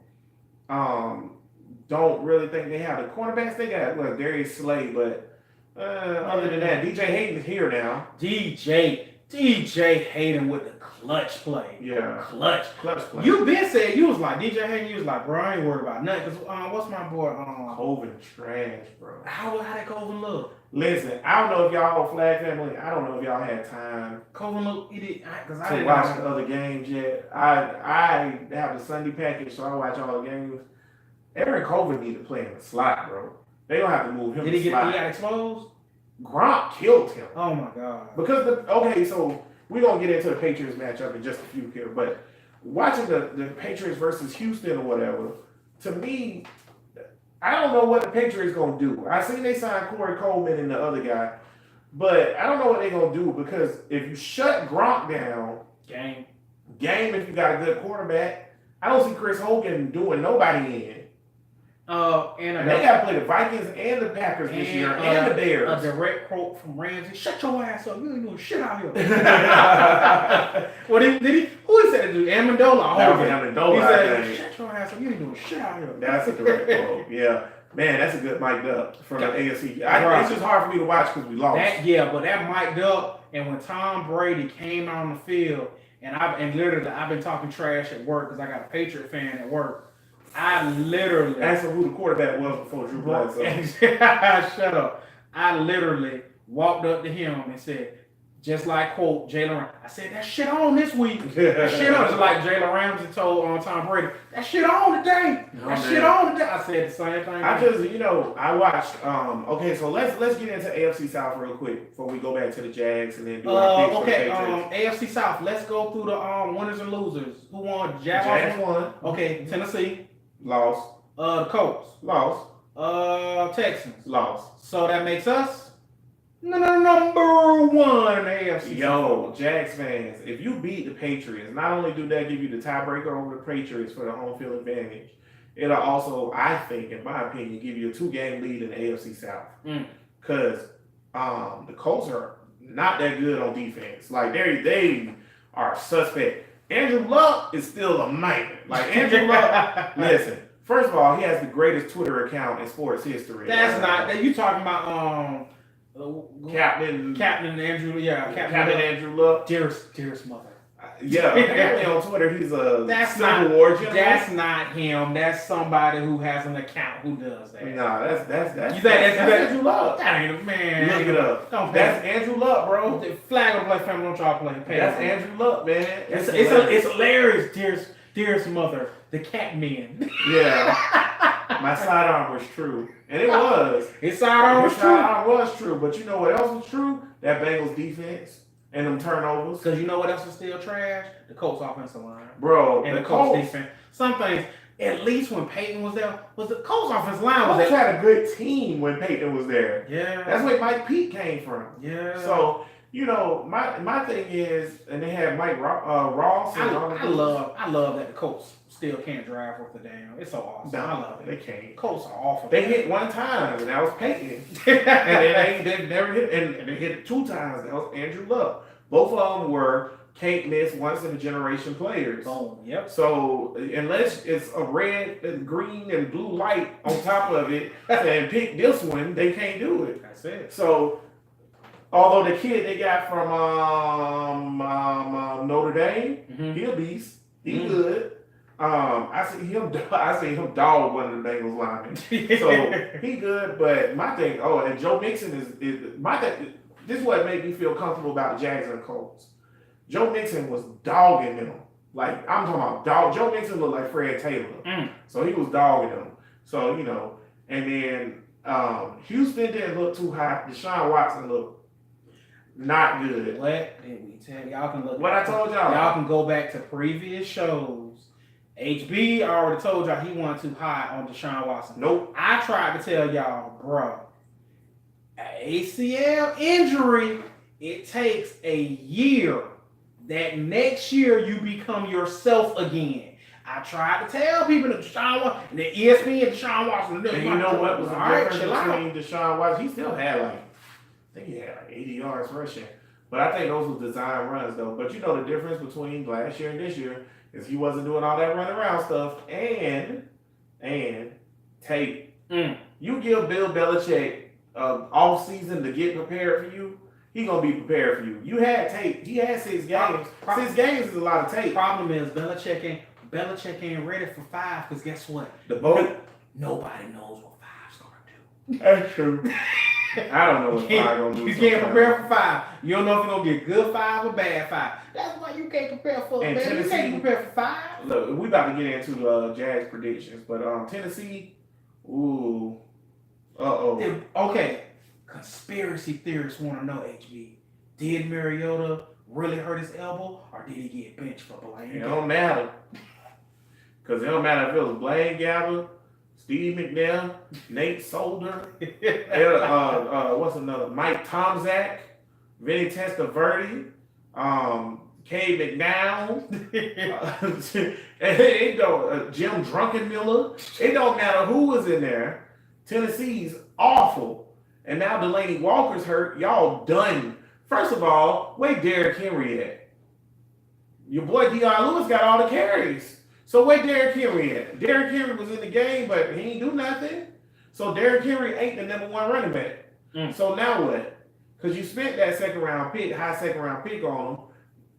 don't really think they have the cornerbacks. They got, Darius Slay, but other than that, DJ Hayden's here now. DJ Hayden with the clutch play. Yeah. Clutch play. You been said you was like DJ Hayden. You was like, bro, I ain't worried about nothing. Cause what's my boy? Coven trash, bro. How that Coven look? Listen, I don't know if y'all Flag family. I don't know if y'all had time. Coven look. He did because I didn't watch the other games yet. I have the Sunday package, so I watch all the games. Aaron Coven need to play in the slot, bro. They don't have to move him. Did he got exposed? Gronk killed him. Oh my god. Because so we're gonna get into the Patriots matchup in just a few here, but watching the Patriots versus Houston or whatever, to me, I don't know what the Patriots gonna do. I seen they signed Corey Coleman and the other guy, but I don't know what they're gonna do because if you shut Gronk down, game if you got a good quarterback, I don't see Chris Hogan doing nobody in. And they got to play the Vikings and the Packers this year, and the Bears. A direct quote from Ramsey: "Shut your ass up! You ain't doing shit out here." Well, did he? Who he said to do? Amendola. Amendola. He said, "Shut your ass up! You ain't doing shit out here." That's a direct quote. Yeah, man, that's a good mic'd up from the AFC. It's just hard for me to watch because we lost. But that mic'd up, and when Tom Brady came out on the field, and I've been talking trash at work because I got a Patriot fan at work. I literally asked him who the quarterback was before Drew Bledsoe. Shut up. I literally walked up to him and said, just like quote Jalen. I said that shit on this week. That shit on, just like Jalen Ramsey told Tom Brady. That shit on today. Shit on today. I said the same thing. I watched. Okay, so let's get into AFC South real quick before we go back to the Jags and then do our picks for the Patriots. AFC South. Let's go through the winners and losers. Who won? Jaguars won. Okay, Tennessee. Lost. The Colts. Lost. Texans. Lost. So that makes us number one AFC. Yo, Jags fans, if you beat the Patriots, not only do that give you the tiebreaker over the Patriots for the home field advantage, it'll also, I think, in my opinion, give you a 2-game lead in the AFC South. Because the Colts are not that good on defense. Like they are suspect. Andrew Luck is still a man. Like Andrew Luck, listen. First of all, he has the greatest Twitter account in sports history. That's not. You talking about Captain Andrew? Yeah, Captain Andrew Luck. Dearest mother. Yeah, apparently on Twitter he's a Civil War general. That's not him. That's somebody who has an account who does that. Nah, that's that's Andrew Luck. That ain't a man. Look it up. That's Andrew Luck, bro. The flag on play family, don't y'all play. That's Andrew Luck, man. It's hilarious, dearest mother, the cat man. Yeah. My sidearm was true. And it was. His sidearm was true. But you know what else was true? That Bengals defense. And them turnovers. Because you know what else is still trash? The Colts offensive line. Bro, and the Colts defense. Some things, at least when Peyton was there, was the Colts offensive line. Colts had a good team when Peyton was there. Yeah. That's where Mike Pete came from. Yeah. So, you know, my thing is, and they had Mike Ross. And I love that the Colts still can't drive worth a damn. It's so awesome. No, I love it. They can't. Colts are awful. They hit one time, and that was Peyton. And they never hit, and they hit it 2 times. That was Andrew Luck. Both of them were can't miss once in a generation players. Boom. Yep. So unless it's a red and green and blue light on top of it, and pick this one, they can't do it. That's it. So although the kid they got from Notre Dame, he a beast. He good. I see him dog one of the Bengals linemen. So he good, but my thing. Oh, and Joe Mixon is my thing. This is what made me feel comfortable about the Jags and the Colts. Joe Mixon was dogging them. Like, I'm talking about dog. Joe Mixon looked like Fred Taylor. So he was dogging them. So, you know, and then Houston didn't look too hot. Deshaun Watson looked not good. What did we tell you? Y'all can look. What I told y'all. Y'all can go back to previous shows. HB already told y'all he wasn't too high on Deshaun Watson. Nope. I tried to tell y'all, bro, ACL injury, it takes a year. That next year you become yourself again. I tried to tell people that Deshaun Watson, and the ESPN Deshaun Watson. And you know what was the difference between Deshaun Watson? He still had I think he had 80 yards rushing. But I think those were design runs though. But you know the difference between last year and this year is he wasn't doing all that running around stuff and tape. You give Bill Belichick off season to get prepared for you, he gonna be prepared for you. You had tape. He had 6 games. 6 games is a lot of tape. Problem is Belichick ain't ready for 5 because guess what? The boat. Nobody knows what 5's gonna do. That's true. I don't know what 5 gonna do. You can't prepare for 5. You don't know if you're gonna get good 5 or bad 5. That's why you can't prepare for. And man, you can't prepare for 5. Look, we about to get into the Jags predictions, but Tennessee, ooh, Okay, conspiracy theorists want to know, HB, did Mariota really hurt his elbow, or did he get benched for Blaine? It don't matter, because it don't matter if it was Blaine Gabbert, Steve McNair, Nate Solder, what's another? Mike Tomczak, Vinny Testaverde, Cade McDowell, Jim Druckenmiller. It don't matter who was in there. Tennessee's awful. And now Delaney Walker's hurt. Y'all done. First of all, where Derrick Henry at? Your boy Deion Lewis got all the carries. So where Derrick Henry at? Derrick Henry was in the game, but he ain't do nothing. So Derrick Henry ain't the number 1 running back. So now what? Because you spent that high second round pick on him.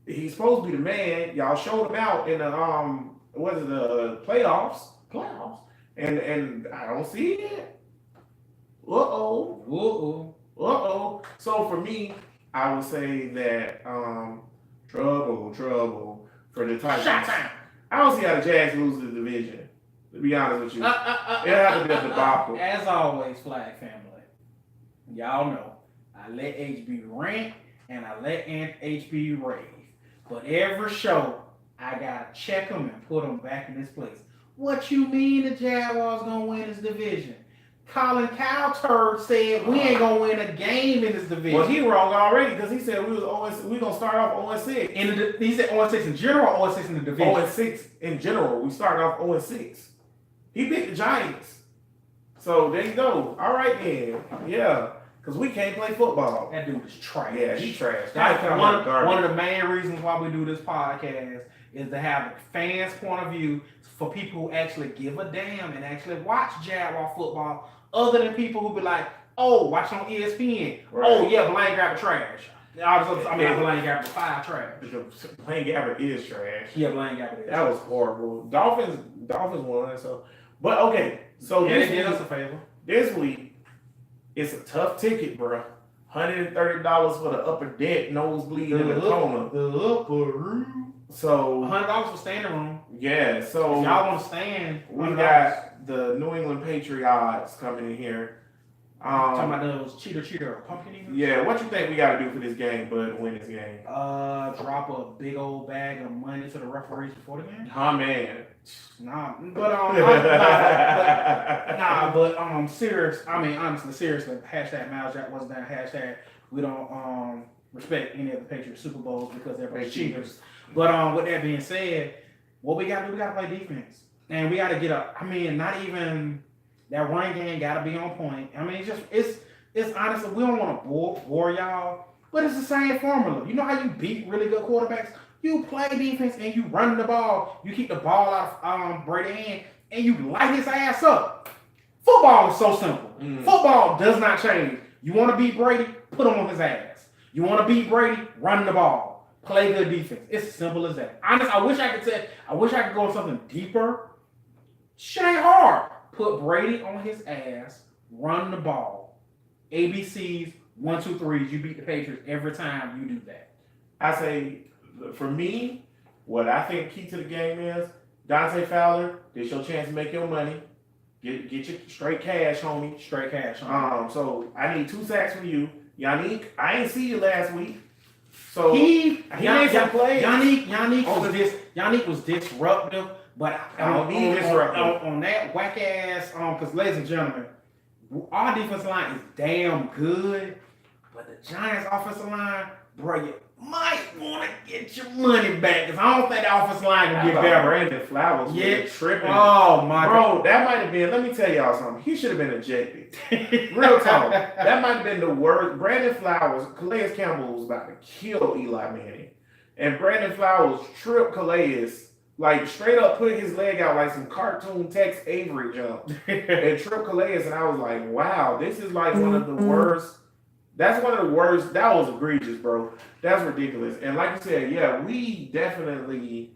He's supposed to be the man. Y'all showed him out in the playoffs. And I don't see it. So for me, I would say that trouble for the Titans. I don't see how the Jags lose the division. To be honest with you, it'll have to be a debacle. As always, Flag family, y'all know I let HB rant and I let HB rave. But every show, I gotta check him and put him back in his place. What you mean the Jaguars gonna win this division? Colin Cowherd said we ain't gonna win a game in this division. Well, he wrong already because he said we gonna start off 0-6. He said 0-6 in general, or 0-6 in the division. 0-6 in general. We started off 0-6. He beat the Giants. So there you go. All right then. Yeah. Because we can't play football. That dude is trash. Yeah, he's trash. That's one of the main reasons why we do this podcast is to have a fan's point of view for people who actually give a damn and actually watch Jaguar football, other than people who be like, oh, watch on ESPN. Right. Oh, yeah, Blaine Gabbert trash. Blaine Gabbert 5 trash. Blaine Gabbert is trash. Yeah, Blaine Gabbert is. That was horrible. Dolphins won, so. But, okay. So yeah, they did us a favor. This week, it's a tough ticket, bro. $130 for the upper deck, nosebleed in the corner. The upper room. So $100 for standing room. Yeah, so if y'all want to stand, we got the New England Patriots coming in here. Talking about those cheater pumpkin eaters? Yeah, what you think we got to do for this game, bud, to win this game? Drop a big old bag of money to the referees before the game. Oh man, serious. I mean, honestly, seriously. Hashtag Miles Jack wasn't down. Hashtag we don't respect any of the Patriots Super Bowls because they're both cheaters. But with that being said, what we got to do? We got to play defense, and we got to get up. I mean, not even. That run game got to be on point. I mean, it's honestly, we don't want to bore y'all, but it's the same formula. You know how you beat really good quarterbacks? You play defense and you run the ball. You keep the ball out of Brady's hand and you light his ass up. Football is so simple. Football does not change. You want to beat Brady? Put him on his ass. You want to beat Brady? Run the ball. Play good defense. It's as simple as that. Honestly, I wish I could go something deeper. Shit ain't hard. Put Brady on his ass, run the ball. ABCs, 1, 2, 3s. You beat the Patriots every time you do that. I say, for me, what I think key to the game is, Dante Fowler, this your chance to make your money. Get your straight cash, homie. Straight cash on. So I need 2 sacks from you, Yannick. I ain't see you last week, so He made some plays. Yannick was disruptive, but disruptive on that whack ass. Because ladies and gentlemen, our defensive line is damn good, but the Giants' offensive line, bro, you might want to get your money back because I don't think the offensive line can get better. Brandon Flowers, tripping. Oh my bro, that might have been. Let me tell y'all something. He should have been ejected. Real talk. That might have been the worst. Brandon Flowers, Calais Campbell was about to kill Eli Manning, and Brandon Flowers tripped Calais. Like straight up put his leg out like some cartoon Tex Avery jump and tripped Calais, and I was like, wow, this is like one of the worst. That's one of the worst. That was egregious, bro. That's ridiculous. And like you said, yeah, we definitely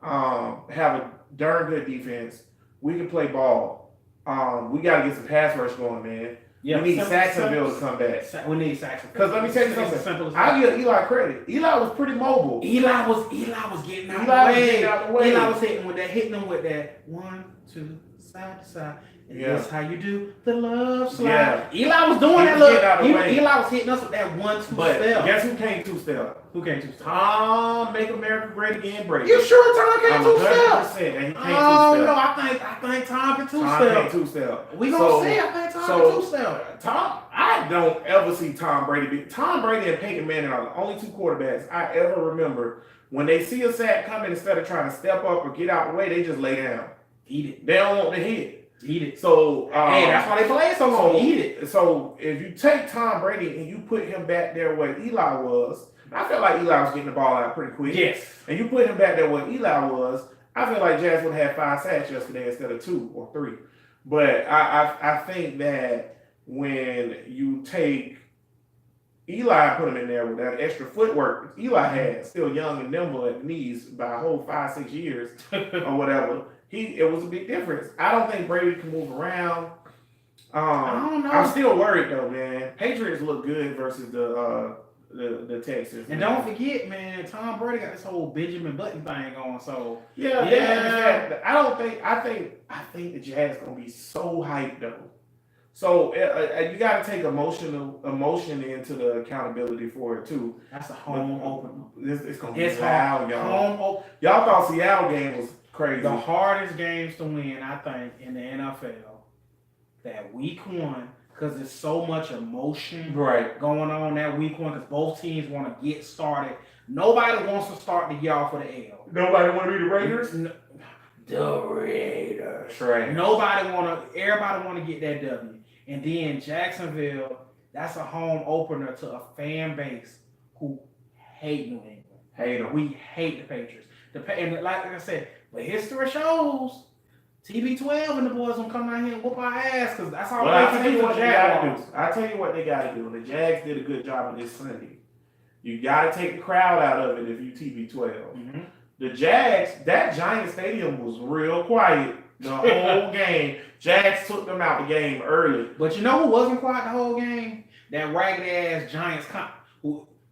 have a darn good defense. We can play ball. We got to get some pass rush going, man. Yeah, we need Saxonville to come back. We need Saxonville. Because let me tell you something. I give Eli credit. Eli was pretty mobile. Eli was getting out the way. Eli was hitting them with that 1, 2, side to side. And that's how you do the love slide. Yeah. Eli was doing that. Eli was hitting us with that 1-2 step. Guess who came 2-step? Who came 2-step? Tom, make America great again, Brady. You sure Tom came 2-step? And he came 2-step. No, I think Tom can 2-step. Tom came 2-step. We gonna see. I think Tom can 2-step. Tom, I don't ever see Tom Brady. Tom Brady and Peyton Manning are the only 2 quarterbacks I ever remember. When they see a sack coming, instead of trying to step up or get out of the way, they just lay down. Eat it. They don't want the hit. Eat it. So hey, that's why they play so long. Eat it. So if you take Tom Brady and you put him back there where Eli was, I feel like Eli was getting the ball out pretty quick. Yes. And you put him back there where Eli was, I feel like Jazz would have had 5 sacks yesterday instead of 2 or 3. But I think that when you take Eli and put him in there with that extra footwork Eli had, still young and nimble at the knees by a whole 5-6 years or whatever. It was a big difference. I don't think Brady can move around. I don't know. I'm still worried though, man. Patriots look good versus the Texans. And don't forget, man, Tom Brady got this whole Benjamin Button thing going. So yeah. I think the Jazz gonna be so hyped though. So you got to take emotion into the accountability for it too. That's a home opener. It's gonna be loud, y'all. Y'all thought Seattle game was crazy. The hardest games to win, I think, in the NFL, that week 1, because there's so much emotion going on that week 1, because both teams want to get started. Nobody wants to start the year off with an L. Nobody want to be the Raiders? The Raiders. Right. Everybody want to get that W. And then Jacksonville, that's a home opener to a fan base who hate New England. Hate them. We hate the Patriots. And like I said, but history shows TB12 and the boys gonna come out here and whoop our ass because that's all I tell you what they gotta do. I tell you what they gotta do. And the Jags did a good job on this Sunday. You gotta take the crowd out of it if you TB12. Mm-hmm. The Jags, that Giant Stadium was real quiet the whole game. Jags took them out the game early. But you know who wasn't quiet the whole game? That ragged ass Giants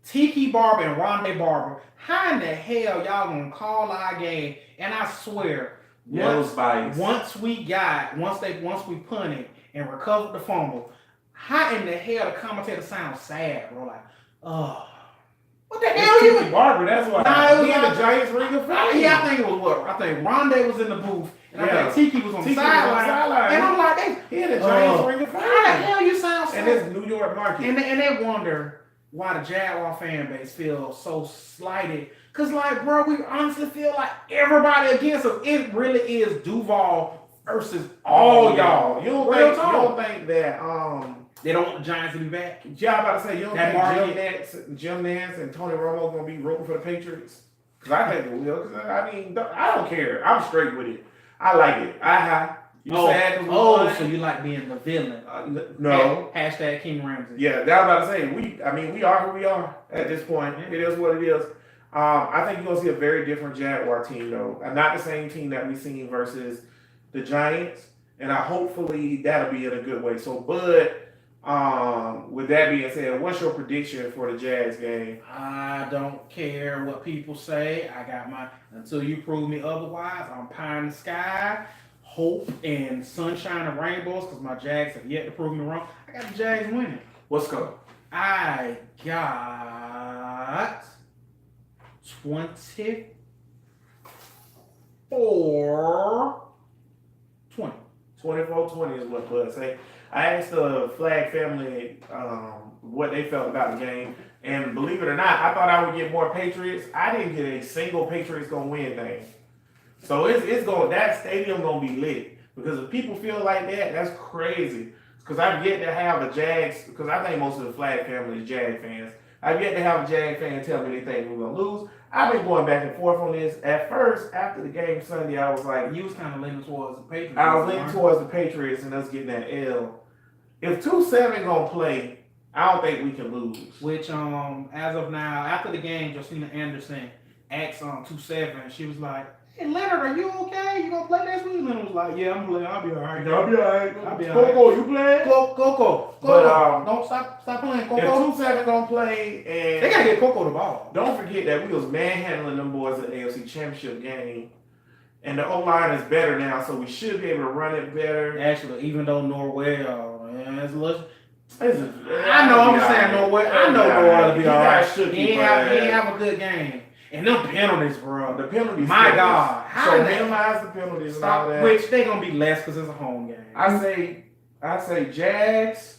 Tiki Barber and Rondé Barber. How in the hell y'all gonna call our game? And I swear, once we punted and recovered the fumble, how in the hell the commentator sounds sad, bro? Like, oh. What the hell you? Tiki Barber, that's why. Nah, he and the Giants ring of fame. Yeah, I think it was what? I think Rondé was in the booth. And I think Tiki was on the sideline. And I'm like, he and the Giants ring of fame. How the hell you sound sad? And it's New York market. And they wonder why the Jaguar fan base feels so slighted. Because, like, bro, we honestly feel like everybody against us. It really is Duval versus all y'all. You don't think that they don't want the Giants to be back? Yeah, I'm about to say, you don't think Jim Nance and Tony Romo going to be rooting for the Patriots? Because I think they will. Because, I mean, I don't care. I'm straight with it. I like it. So you like being the villain? No. Hashtag King Ramsey. Yeah, that's what I'm about to say. We are who we are at this point. It is what it is. I think you're going to see a very different Jaguar team, though. Not the same team that we've seen versus the Giants. And hopefully that'll be in a good way. So, Bud, with that being said, what's your prediction for the Jags game? I don't care what people say. I got until you prove me otherwise, I'm pie in the sky. hope and sunshine and rainbows because my Jags have yet to prove me wrong. I got the Jags winning. What's going? I got 24-20. 24-20 is what Bud say. I asked the Flag family what they felt about the game, and believe it or not, I thought I would get more Patriots. I didn't get a single Patriots gonna win thing. So it's going, that stadium gonna be lit, because if people feel like that, that's crazy. Because I've yet to have a Jags, because I think most of the Flag family is Jag fans. I've yet to have a Jag fan tell me they think we're gonna lose. I've been going back and forth on this. At first, after the game Sunday, I was like, You was kind of leaning towards the Patriots. I was leaning towards the Patriots and us getting that L. If 2-7 gonna play, I don't think we can lose. Which as of now, after the game, Josina Anderson asked 2-7. She was like, "Hey Leonard, are you okay? You gonna play next week?" Leonard was like, "Yeah, I'm playing. I'll be alright. I'll be alright. I'll be Coco, you playing? Coco. But Don't stop playing if Coco. 2-7 gonna play, and They gotta get Coco the ball. don't forget that we was manhandling them boys in the AFC Championship game. And the O-line is better now, so we should be able to run it better. Actually, even though Norwell, it's a little. I I know, I'm just saying Norwell. I know Norwell to be alright. He ain't have a good game. And them penalties, bro. The penalties. My God. So minimize the penalties and all that. Which they gonna be less because it's a home game. I say Jags.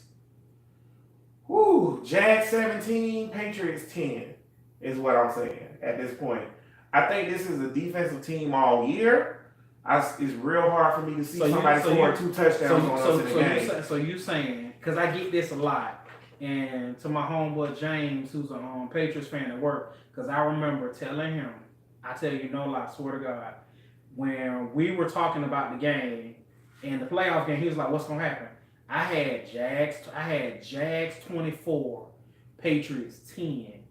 Jags 17, Patriots 10 is what I'm saying at this point. I think this is a defensive team all year. It's real hard for me to see somebody score 2 touchdowns on us in the game. So you saying, because I get this a lot, and to my homeboy James, who's a Patriots fan at work, because I remember telling him, I tell you no lie, swear to God, when we were talking about the game, in the playoff game, he was like, "What's gonna happen?" I had Jags 24, Patriots 10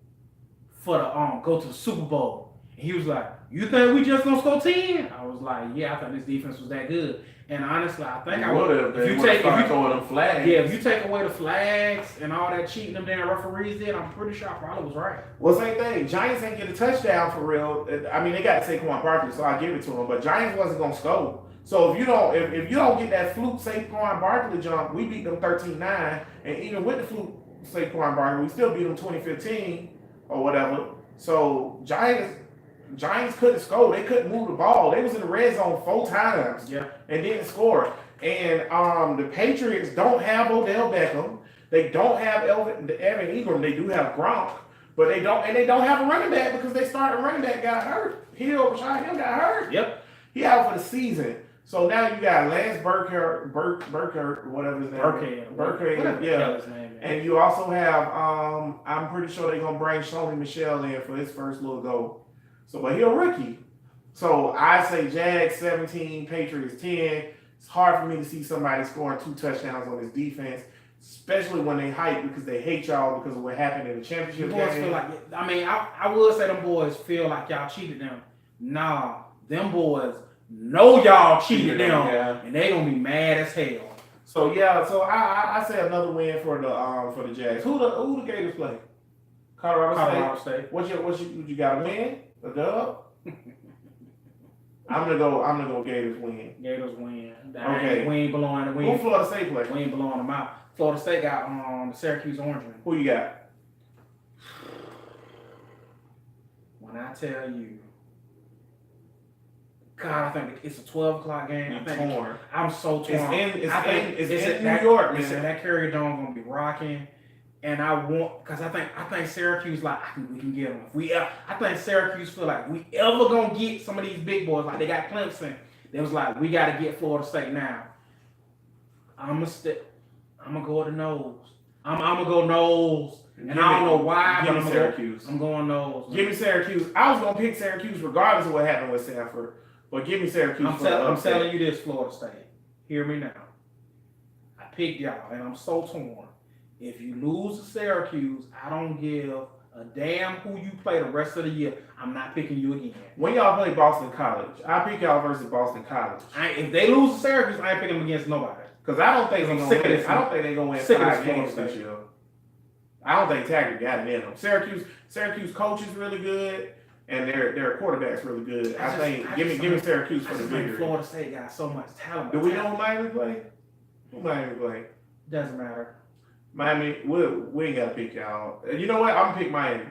for the go to the Super Bowl. And he was like, "You think we just gonna score 10?" I was like, "Yeah, I thought this defense was that good." And honestly, I think I would have. If you throwing them flags, if you take away the flags and all that cheating them damn referees did, I'm pretty sure I probably was right. Well, same thing. Giants ain't get a touchdown for real. I mean, they got Saquon Barkley, so I give it to them. But Giants wasn't gonna score. So if you don't get that fluke Saquon Barkley jump, we beat them 13-9, and even with the fluke Saquon Barkley, we still beat them 2015 or whatever. So Giants couldn't score. They couldn't move the ball. They was in the red zone 4 times and didn't score. And the Patriots don't have Odell Beckham. They don't have Evan Ingram. They do have Gronk, but they don't have a running back because they started running back got hurt. Rashad Hill got hurt. Yep. He out for the season. So now you got Lance Burkhead, whatever his name is. Burkhead, yeah. His name is. And you also have, I'm pretty sure they're going to bring Sony Michel in for his first little go. So, but he's a rookie. So I say Jags 17, Patriots 10. It's hard for me to see somebody scoring 2 touchdowns on this defense, especially when they hype because they hate y'all because of what happened in the championship game. Feel like, I would say them boys feel like y'all cheated them. Nah, them boys know y'all cheated them, and they gonna be mad as hell. So I say another win for the Jags. Who the Gators play? Colorado State. What you got, a win? A dub? I'm gonna go Gators win. Gators win. Okay. We ain't blowing the win. Who Florida State play? We ain't blowing them out. Florida State got the Syracuse Orangemen. Who you got? When I tell you, God, I think it's a 12 o'clock game. I'm so torn. It's in New York, man. That Carrier Dome gonna be rocking, and I think Syracuse we can get them. I think Syracuse feel like we ever gonna get some of these big boys like they got Clemson. They was like, we got to get Florida State now. I'm gonna go with the nose. I'm gonna go nose. And I don't know why, but I'm going nose. Give me Syracuse. I was gonna pick Syracuse regardless of what happened with Sanford. But give me Syracuse. I'm telling you this, Florida State. Hear me now. I picked y'all, and I'm so torn. If you lose to Syracuse, I don't give a damn who you play the rest of the year. I'm not picking you again. When y'all play Boston College, I pick y'all versus Boston College. If they lose to Syracuse, I ain't picking them against nobody. Because I don't think they're going to win. I don't think they're going to win 5 games this year. I don't think Taggart got it in them. Syracuse coach is really good. and their quarterback's really good. I think give me Syracuse for the victory. Florida State got so much talent. Do we know who Miami play? Who Miami play? Doesn't matter. Miami, we ain't gotta pick y'all. You know what? I'm gonna pick Miami.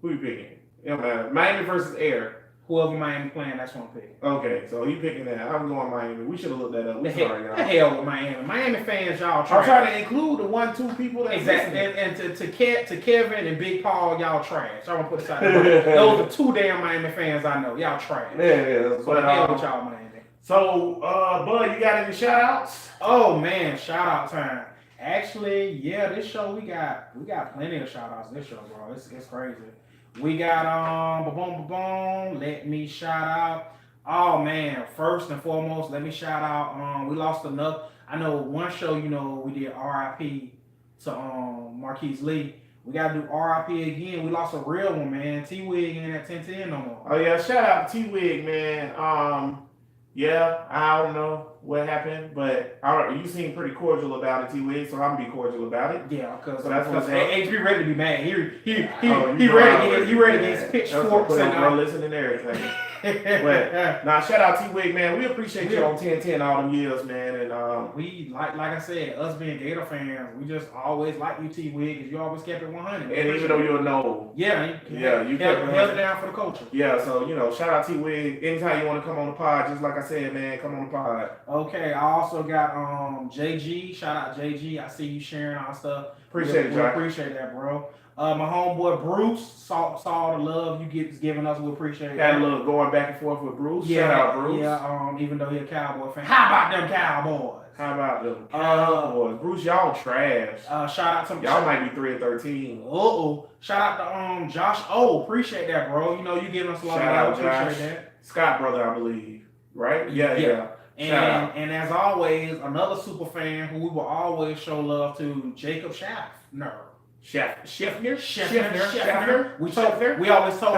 Who you picking? It don't matter. Miami versus Air. Whoever Miami playing, that's what I'm picking. Okay, so you picking that. I'm going Miami. We should have looked that up. We sorry, y'all. The hell with Miami. Miami fans, y'all I'm trash. trying to include the 1-2 people that exactly. And to Kevin and Big Paul, y'all trash. I'm gonna put this out there. Those are 2 damn Miami fans I know. Y'all trash. Yeah. So the hell with y'all, Miami. So, Bud, you got any shout outs? Oh man, shout out time. Actually, yeah, this show we got plenty of shout outs this show, bro. It's crazy. We got let me shout out. Oh man, first and foremost, let me shout out. We lost enough. I know one show, we did RIP to Marquise Lee. We gotta do RIP again. We lost a real one, man. T-Wig ain't at 10-10 no more. Oh yeah, shout out to T-Wig, man. Yeah, I don't know what happened, but you seem pretty cordial about it, T-Wig, so I'm gonna be cordial about it. Yeah, because HB ready to be mad. He ready to get his pitchforks and listen and everything. But shout out T-Wig, man. We appreciate you on 10-10 all them years, man. And we like I said, us being Gator fans, we just always like you, T-Wig, because you always kept it 100. And even though you're no, you kept it down for the culture. Yeah, so shout out T-Wig. Anytime you want to come on the pod, just like I said, man, come on the pod. Okay, I also got JG. Shout out JG. I see you sharing our stuff. Appreciate it, Joe. Appreciate that, bro. My homeboy Bruce saw the love you giving us. We appreciate it. Had a little going back and forth with Bruce. Yeah, shout out Bruce. Yeah, even though he's a Cowboy fan. How about them Cowboys? How about them Cowboys? Bruce, y'all trash. Shout out to y'all might be 3-13. Shout out to Josh O. Appreciate that, bro. You giving us a lot of love. Appreciate that. Scott brother, I believe. Right? Yeah. And as always, another super fan who we will always show love to, Jacob Schaffner. Schaffner. We always told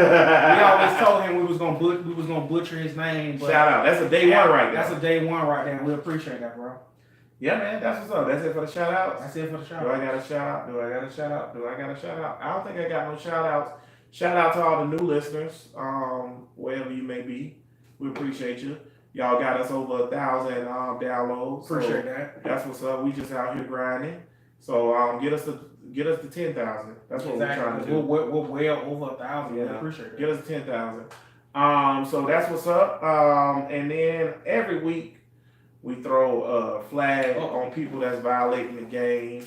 him we was gonna butcher his name. But shout out. That's a day one right there. That's a day one right there. We appreciate that, bro. Yeah, man. That's what's up. That's it for the shout outs. That's it for the shout outs. Do I got a shout out? I don't think I got no shout outs. Shout out to all the new listeners, wherever you may be. We appreciate you. Y'all got us over 1,000 downloads. Appreciate that. That's what's up. We just out here grinding. So get us to 10,000. That's what we're trying to do. We're well over 1,000. Yeah. We appreciate it. Get us to 10,000. So that's what's up. And then every week we throw a flag on people that's violating the game,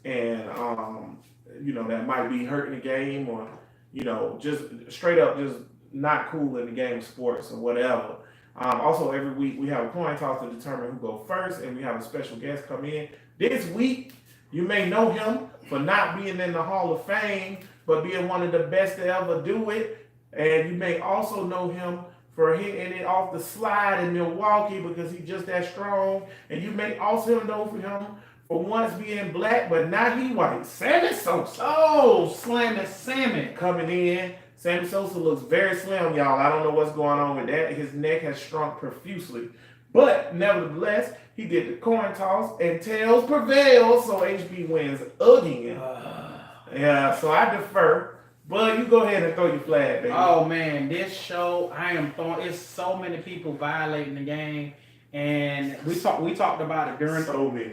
and that might be hurting the game, or just straight up just not cool in the game of sports or whatever. Also, every week we have a coin toss to determine who goes first, and we have a special guest come in. This week, you may know him for not being in the Hall of Fame, but being one of the best to ever do it. And you may also know him for hitting it off the slide in Milwaukee because he's just that strong. And you may also know him for once being black, but now he white. Sammy Sosa. Oh, slamming Sammy. Coming in. Sammy Sosa looks very slim, y'all. I don't know what's going on with that. His neck has shrunk profusely. But nevertheless, he did the coin toss and tails prevails, so HB wins again. Yeah, so I defer. But you go ahead and throw your flag, baby. Oh man, this show it's so many people violating the game. And we talked about it during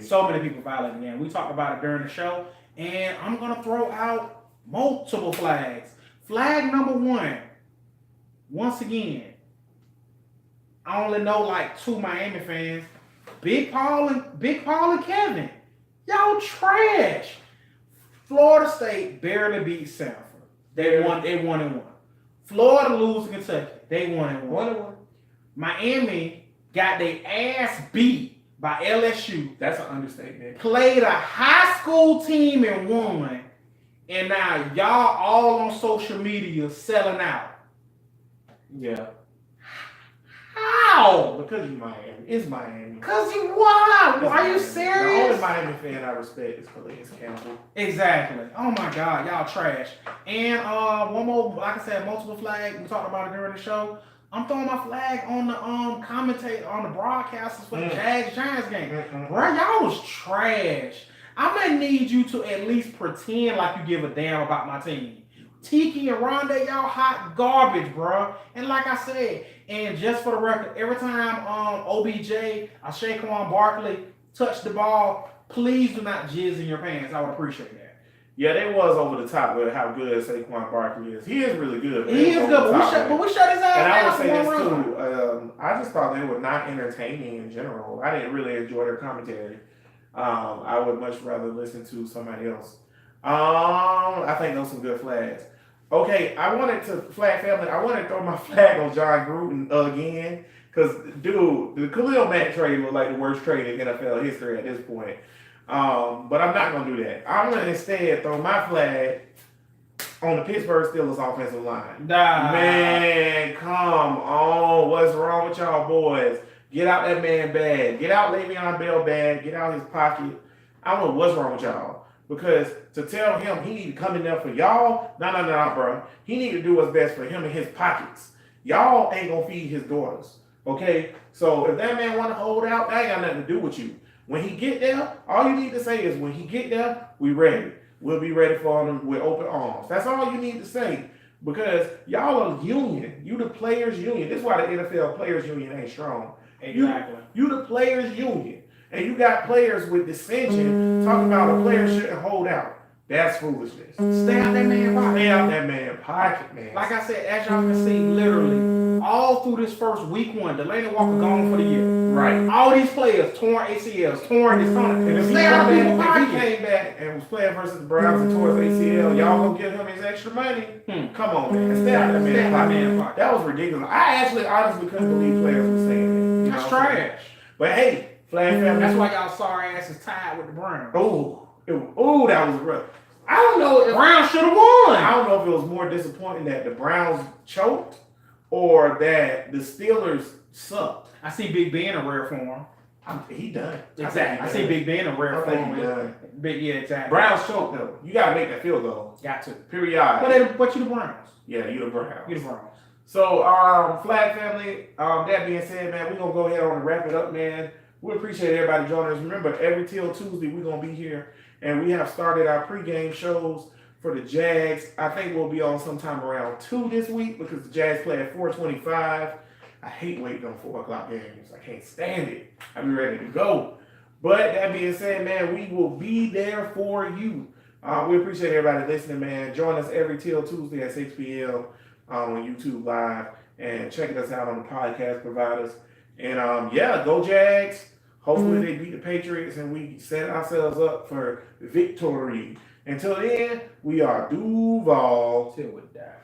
so many people violating the game. We talked about it during the show. And I'm gonna throw out multiple flags. Flag number 1. Once again, I only know like 2 Miami fans. Big Paul and Kevin. Y'all trash. Florida State barely beat Sanford. They won 1-1. Florida lose to Kentucky. They 1-1. Miami got their ass beat by LSU. That's an understatement. Played a high school team and won. And now y'all all on social media selling out. Yeah. How? Because you Miami. It's Miami. Because you why? Are you serious? The only Miami fan I respect is Calais Campbell. Exactly. Oh my God, y'all trash. And one more, like I said, multiple flag. We talked about it during the show. I'm throwing my flag on the commentator, on the broadcasters for the Jags-Giants game. Bro, y'all was trash. I'm gonna need you to at least pretend like you give a damn about my team. Tiki and Rondé, y'all hot garbage, bro. And like I said, and just for the record, every time OBJ or Saquon Barkley touch the ball, please do not jizz in your pants. I would appreciate that. Yeah, they was over the top with how good Saquon Barkley is. He is really good. He is good, but we shut his ass and I down would say for this one too. run. I just thought they were not entertaining in general. I didn't really enjoy their commentary. I would much rather listen to somebody else. I think those some good flags. Okay, I wanted to throw my flag on John Gruden again. Because, dude, the Khalil Mack trade was like the worst trade in NFL history at this point. But I'm not going to do that. I'm going to instead throw my flag on the Pittsburgh Steelers offensive line. Nah. Man, come on. What's wrong with y'all boys? Get out that man bag. Get out Le'Veon Bell bag. Get out his pocket. I don't know what's wrong with y'all. Because to tell him he need to come in there for y'all, no, bro. He need to do what's best for him and his pockets. Y'all ain't going to feed his daughters. Okay? So if that man want to hold out, that ain't got nothing to do with you. When he get there, all you need to say is, when he get there, we ready. We'll be ready for him with open arms. That's all you need to say. Because y'all are union. You the players union. This is why the NFL players union ain't strong. Exactly. You the players union. And you got players with dissension talking about a player shouldn't hold out. That's foolishness. Stay out that man pocket. Stay out that man pocket, man. Like I said, as y'all can see, literally, all through this first week one, Delaney Walker gone for the year. Right. All these players, torn ACLs, torn this, torn. And if Stay out of people's he pocket. came back and was playing versus the Browns and tore his ACL, y'all gonna give him his extra money? Come on, man. Stay out that man pocket. That was ridiculous. I actually honestly couldn't believe players were saying that. That's trash. But hey, Flag family. That's why y'all sorry asses tied with the Browns. Oh, that was rough. I don't know if Browns should have won. I don't know if it was more disappointing that the Browns choked or that the Steelers sucked. I see Big Ben in rare form. He done. Exactly. I see Big Ben in rare form. He done. Yeah, exactly. Browns choked though. You gotta make that field goal. Got to. Period. But you the Browns. Yeah, you the Browns. You the Browns. So, Flag family, that being said, man, we're going to go ahead on and wrap it up, man. We appreciate everybody joining us. Remember, every till Tuesday, we're going to be here, and we have started our pregame shows for the Jags. I think we'll be on sometime around 2 this week because the Jags play at 4:25. I hate waiting on 4 o'clock games. I can't stand it. I'll be ready to go. But that being said, man, we will be there for you. We appreciate everybody listening, man. Join us every till Tuesday at 6 p.m. On YouTube Live and checking us out on the podcast providers. And go Jags. Hopefully they beat the Patriots and we set ourselves up for victory. Until then, we are Duval. Till we die.